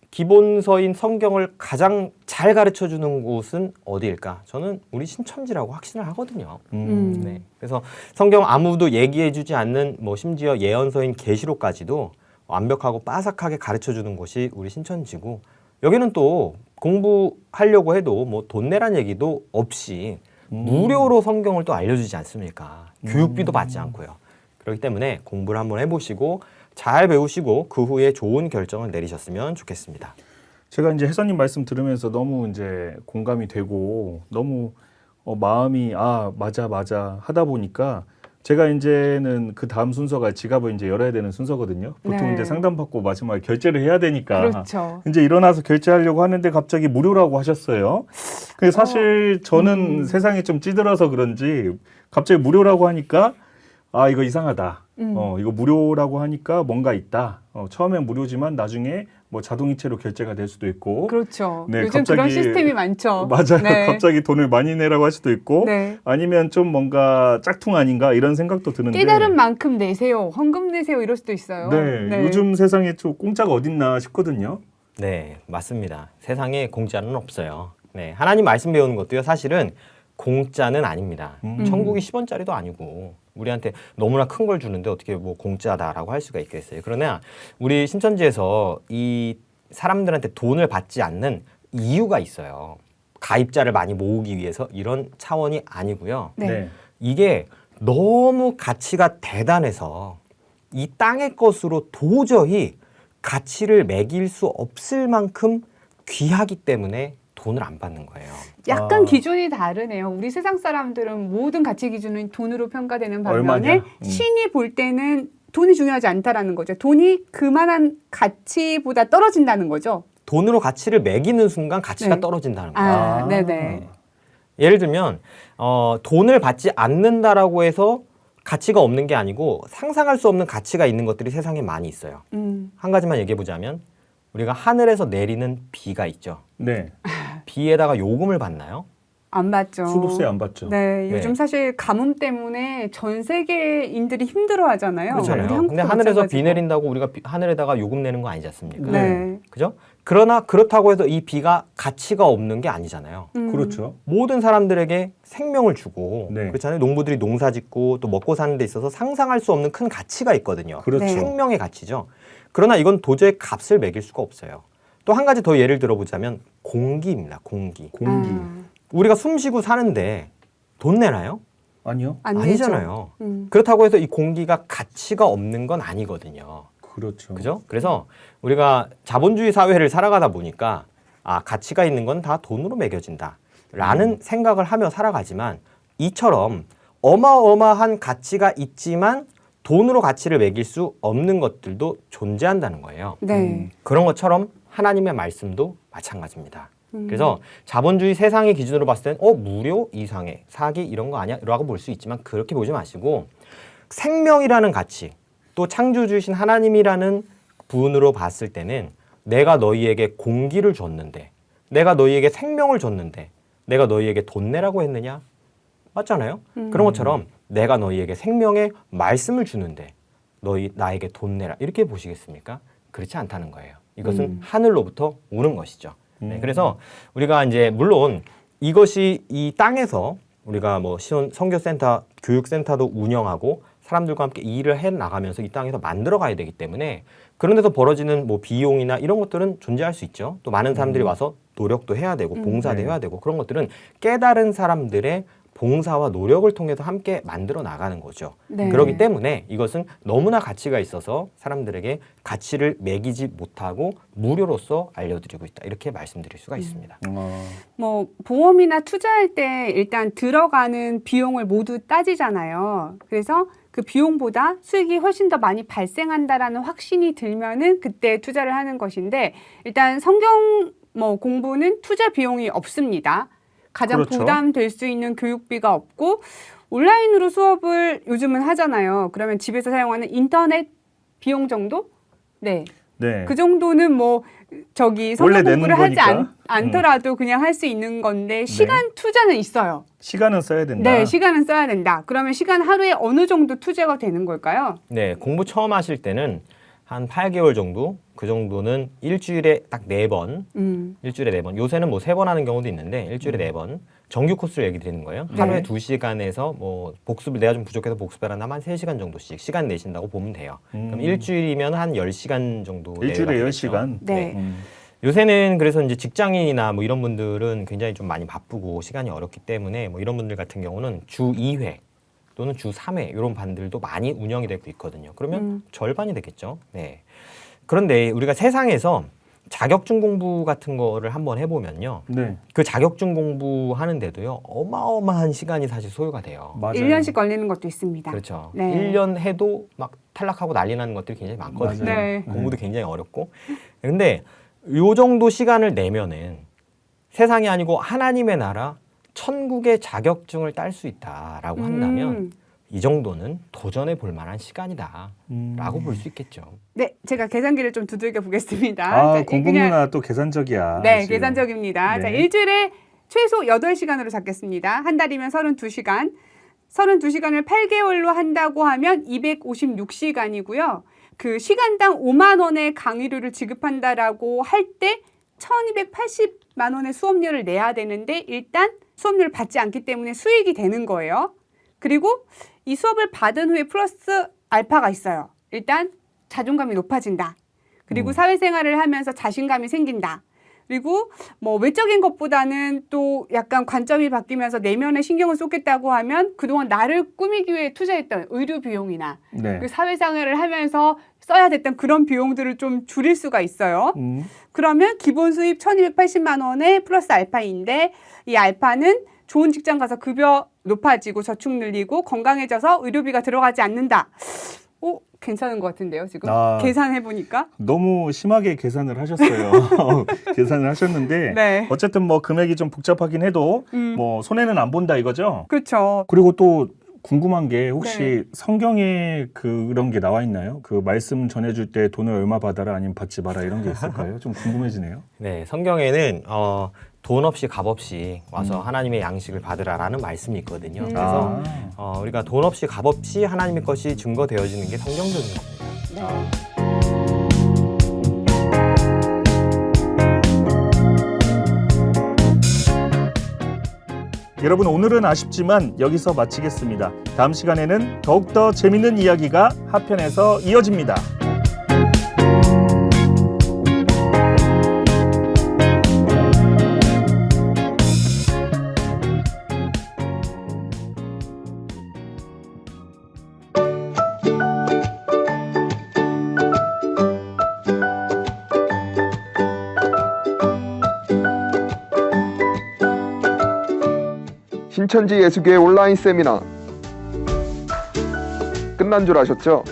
기본서인 성경을 가장 잘 가르쳐주는 곳은 어디일까? 저는 우리 신천지라고 확신을 하거든요. 네. 그래서 성경 아무도 얘기해주지 않는 뭐 심지어 예언서인 계시록까지도 완벽하고 빠삭하게 가르쳐주는 곳이 우리 신천지고 여기는 또 공부하려고 해도 뭐 돈 내란 얘기도 없이 무료로 성경을 또 알려주지 않습니까? 교육비도 받지 않고요. 그렇기 때문에 공부를 한번 해보시고 잘 배우시고 그 후에 좋은 결정을 내리셨으면 좋겠습니다. 제가 이제 혜선님 말씀 들으면서 너무 이제 공감이 되고 너무 마음이 맞아 하다 보니까 제가 이제는 그 다음 순서가 지갑을 이제 열어야 되는 순서거든요. 보통 네. 이제 상담받고 마지막에 결제를 해야 되니까. 그렇죠. 이제 일어나서 결제하려고 하는데 갑자기 무료라고 하셨어요. 근데 사실 저는 세상에 좀 찌들어서 그런지 갑자기 무료라고 하니까 이거 이상하다. 이거 무료라고 하니까 뭔가 있다. 처음엔 무료지만 나중에 뭐 자동이체로 결제가 될 수도 있고. 그렇죠. 네, 요즘 그런 시스템이 많죠. 맞아요. 네. 갑자기 돈을 많이 내라고 할 수도 있고 네. 아니면 좀 뭔가 짝퉁 아닌가 이런 생각도 드는데 깨달은 만큼 내세요. 헌금 내세요. 이럴 수도 있어요. 네, 요즘 세상에 좀 공짜가 어딨나 싶거든요. 네, 맞습니다. 세상에 공짜는 없어요. 네, 하나님 말씀 배우는 것도요, 사실은 공짜는 아닙니다. 천국이 10원짜리도 아니고 우리한테 너무나 큰 걸 주는데 어떻게 뭐 공짜다라고 할 수가 있겠어요. 그러나 우리 신천지에서 이 사람들한테 돈을 받지 않는 이유가 있어요. 가입자를 많이 모으기 위해서 이런 차원이 아니고요. 네. 이게 너무 가치가 대단해서 이 땅의 것으로 도저히 가치를 매길 수 없을 만큼 귀하기 때문에 돈을 안 받는 거예요. 약간 아. 기준이 다르네요. 우리 세상 사람들은 모든 가치 기준은 돈으로 평가되는 반면에 얼마냐? 신이 볼 때는 돈이 중요하지 않다라는 거죠. 돈이 그만한 가치보다 떨어진다는 거죠. 돈으로 가치를 매기는 순간 가치가 네. 떨어진다는 거예요. 아, 네네. 예를 들면 돈을 받지 않는다라고 해서 가치가 없는 게 아니고 상상할 수 없는 가치가 있는 것들이 세상에 많이 있어요. 한 가지만 얘기해 보자면 우리가 하늘에서 내리는 비가 있죠. 네. 비에다가 요금을 받나요? 안 받죠. 수도세 안 받죠. 네, 요즘 네. 사실 가뭄 때문에 전 세계인들이 힘들어하잖아요. 그렇잖아요. 우리 한국도 근데 하늘에서 마찬가지고. 비 내린다고 우리가 하늘에다가 요금 내는 거 아니지 않습니까? 네. 그죠? 그러나 그렇다고 해서 이 비가 가치가 없는 게 아니잖아요. 그렇죠. 모든 사람들에게 생명을 주고 네. 그렇잖아요. 농부들이 농사 짓고 또 먹고 사는 데 있어서 상상할 수 없는 큰 가치가 있거든요. 그렇죠. 네. 생명의 가치죠. 그러나 이건 도저히 값을 매길 수가 없어요. 또 한 가지 더 예를 들어보자면 공기입니다. 공기. 공기. 우리가 숨 쉬고 사는데 돈 내나요? 아니요. 안 아니잖아요. 내죠. 그렇다고 해서 이 공기가 가치가 없는 건 아니거든요. 그렇죠. 그죠? 그래서 우리가 자본주의 사회를 살아가다 보니까 가치가 있는 건 다 돈으로 매겨진다라는 생각을 하며 살아가지만 이처럼 어마어마한 가치가 있지만 돈으로 가치를 매길 수 없는 것들도 존재한다는 거예요. 네. 그런 것처럼 하나님의 말씀도 마찬가지입니다. 그래서 자본주의 세상의 기준으로 봤을 땐 무료 이상의 사기 이런 거 아니야? 라고 볼 수 있지만 그렇게 보지 마시고 생명이라는 가치 또 창조주이신 하나님이라는 분으로 봤을 때는 내가 너희에게 공기를 줬는데 내가 너희에게 생명을 줬는데 내가 너희에게 돈 내라고 했느냐? 맞잖아요. 그런 것처럼 내가 너희에게 생명의 말씀을 주는데 너희 나에게 돈 내라 이렇게 보시겠습니까? 그렇지 않다는 거예요. 이것은 하늘로부터 오는 것이죠. 네, 그래서 우리가 이제 물론 이것이 이 땅에서 우리가 뭐 시온 선교센터, 교육센터도 운영하고 사람들과 함께 일을 해 나가면서 이 땅에서 만들어 가야 되기 때문에 그런 데서 벌어지는 뭐 비용이나 이런 것들은 존재할 수 있죠. 또 많은 사람들이 와서 노력도 해야 되고 봉사도 네. 해야 되고 그런 것들은 깨달은 사람들의 봉사와 노력을 통해서 함께 만들어 나가는 거죠. 네. 그렇기 때문에 이것은 너무나 가치가 있어서 사람들에게 가치를 매기지 못하고 무료로서 알려드리고 있다. 이렇게 말씀드릴 수가 있습니다. 뭐 보험이나 투자할 때 일단 들어가는 비용을 모두 따지잖아요. 그래서 그 비용보다 수익이 훨씬 더 많이 발생한다라는 확신이 들면은 그때 투자를 하는 것인데 일단 성경 뭐 공부는 투자 비용이 없습니다. 가장 그렇죠. 부담될 수 있는 교육비가 없고 온라인으로 수업을 요즘은 하잖아요. 그러면 집에서 사용하는 인터넷 비용 정도? 네. 네. 그 정도는 뭐 저기 원래 성경 공부를 내는 하지 거니까. 않더라도 그냥 할 수 있는 건데 시간 투자는 있어요. 시간은 써야 된다. 네, 시간은 써야 된다. 그러면 시간 하루에 어느 정도 투자가 되는 걸까요? 네, 공부 처음 하실 때는 한 8개월 정도, 그 정도는 일주일에 딱 4번, 일주일에 4번. 요새는 뭐 3번 하는 경우도 있는데 일주일에 4번. 정규 코스를 얘기 드리는 거예요. 네. 하루에 2시간에서 뭐 복습을 내가 좀 부족해서 복습을 하면 한 3시간 정도씩 시간 내신다고 보면 돼요. 그럼 일주일이면 한 10시간 정도 일주일에 내외가 10시간. 네. 요새는 그래서 이제 직장인이나 뭐 이런 분들은 굉장히 좀 많이 바쁘고 시간이 어렵기 때문에 뭐 이런 분들 같은 경우는 주 2회 또는 주 3회 이런 반들도 많이 운영이 되고 있거든요. 그러면 절반이 되겠죠. 네. 그런데 우리가 세상에서 자격증 공부 같은 거를 한번 해보면요. 네. 그 자격증 공부하는데도요. 어마어마한 시간이 사실 소요가 돼요. 맞아요. 1년씩 걸리는 것도 있습니다. 그렇죠. 네. 1년 해도 막 탈락하고 난리 나는 것들이 굉장히 많거든요. 맞아요. 네. 공부도 굉장히 어렵고. 근데 요 정도 시간을 내면은 세상이 아니고 하나님의 나라 천국의 자격증을 딸 수 있다라고 한다면 이 정도는 도전해 볼 만한 시간이다라고 볼 수 있겠죠. 네, 제가 계산기를 좀 두들겨 보겠습니다. 아, 자, 공부 그냥- 문화 또 계산적이야. 네, 사실. 계산적입니다. 네. 자, 일주일에 최소 8시간으로 잡겠습니다. 한 달이면 32시간. 32시간을 8개월로 한다고 하면 256시간이고요. 그 시간당 5만 원의 강의료를 지급한다라고 할 때 1280만 원의 수업료를 내야 되는데 일단 수업료를 받지 않기 때문에 수익이 되는 거예요. 그리고 이 수업을 받은 후에 플러스 알파가 있어요. 일단 자존감이 높아진다. 그리고 사회생활을 하면서 자신감이 생긴다. 그리고 뭐 외적인 것보다는 또 약간 관점이 바뀌면서 내면에 신경을 쏟겠다고 하면 그동안 나를 꾸미기 위해 투자했던 의료 비용이나 네. 그 사회생활을 하면서 써야 됐던 그런 비용들을 좀 줄일 수가 있어요. 그러면 기본 수입 1,280만 원에 플러스 알파인데 이 알파는 좋은 직장 가서 급여 높아지고 저축 늘리고 건강해져서 의료비가 들어가지 않는다. 오, 괜찮은 것 같은데요, 지금? 계산해보니까? 너무 심하게 계산을 하셨어요. 계산을 하셨는데 네. 어쨌든 뭐 금액이 좀 복잡하긴 해도 뭐 손해는 안 본다 이거죠. 그렇죠. 그리고 또 궁금한 게 혹시 네. 성경에 그런 게 나와 있나요? 그 말씀 전해줄 때 돈을 얼마 받아라 아니면 받지 마라 이런 게 있을까요? 좀 궁금해지네요. 네, 성경에는 돈 없이 값 없이 와서 하나님의 양식을 받으라라는 말씀이 있거든요. 그래서 우리가 돈 없이 값 없이 하나님의 것이 증거되어지는 게 성경적인 겁니다. 여러분 오늘은 아쉽지만 여기서 마치겠습니다. 다음 시간에는 더욱더 재밌는 이야기가 하편에서 이어집니다. 신천지 예수교회 온라인 세미나 끝난 줄 아셨죠?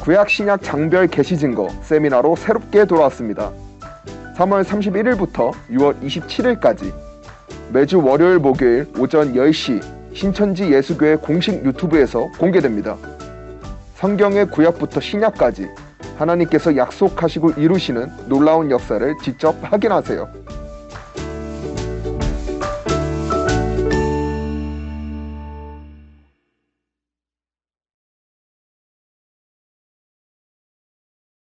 구약 신약 장별 계시 증거 세미나로 새롭게 돌아왔습니다. 3월 31일부터 6월 27일까지 매주 월요일 목요일 오전 10시 신천지 예수교회 공식 유튜브에서 공개됩니다. 성경의 구약부터 신약까지 하나님께서 약속하시고 이루시는 놀라운 역사를 직접 확인하세요.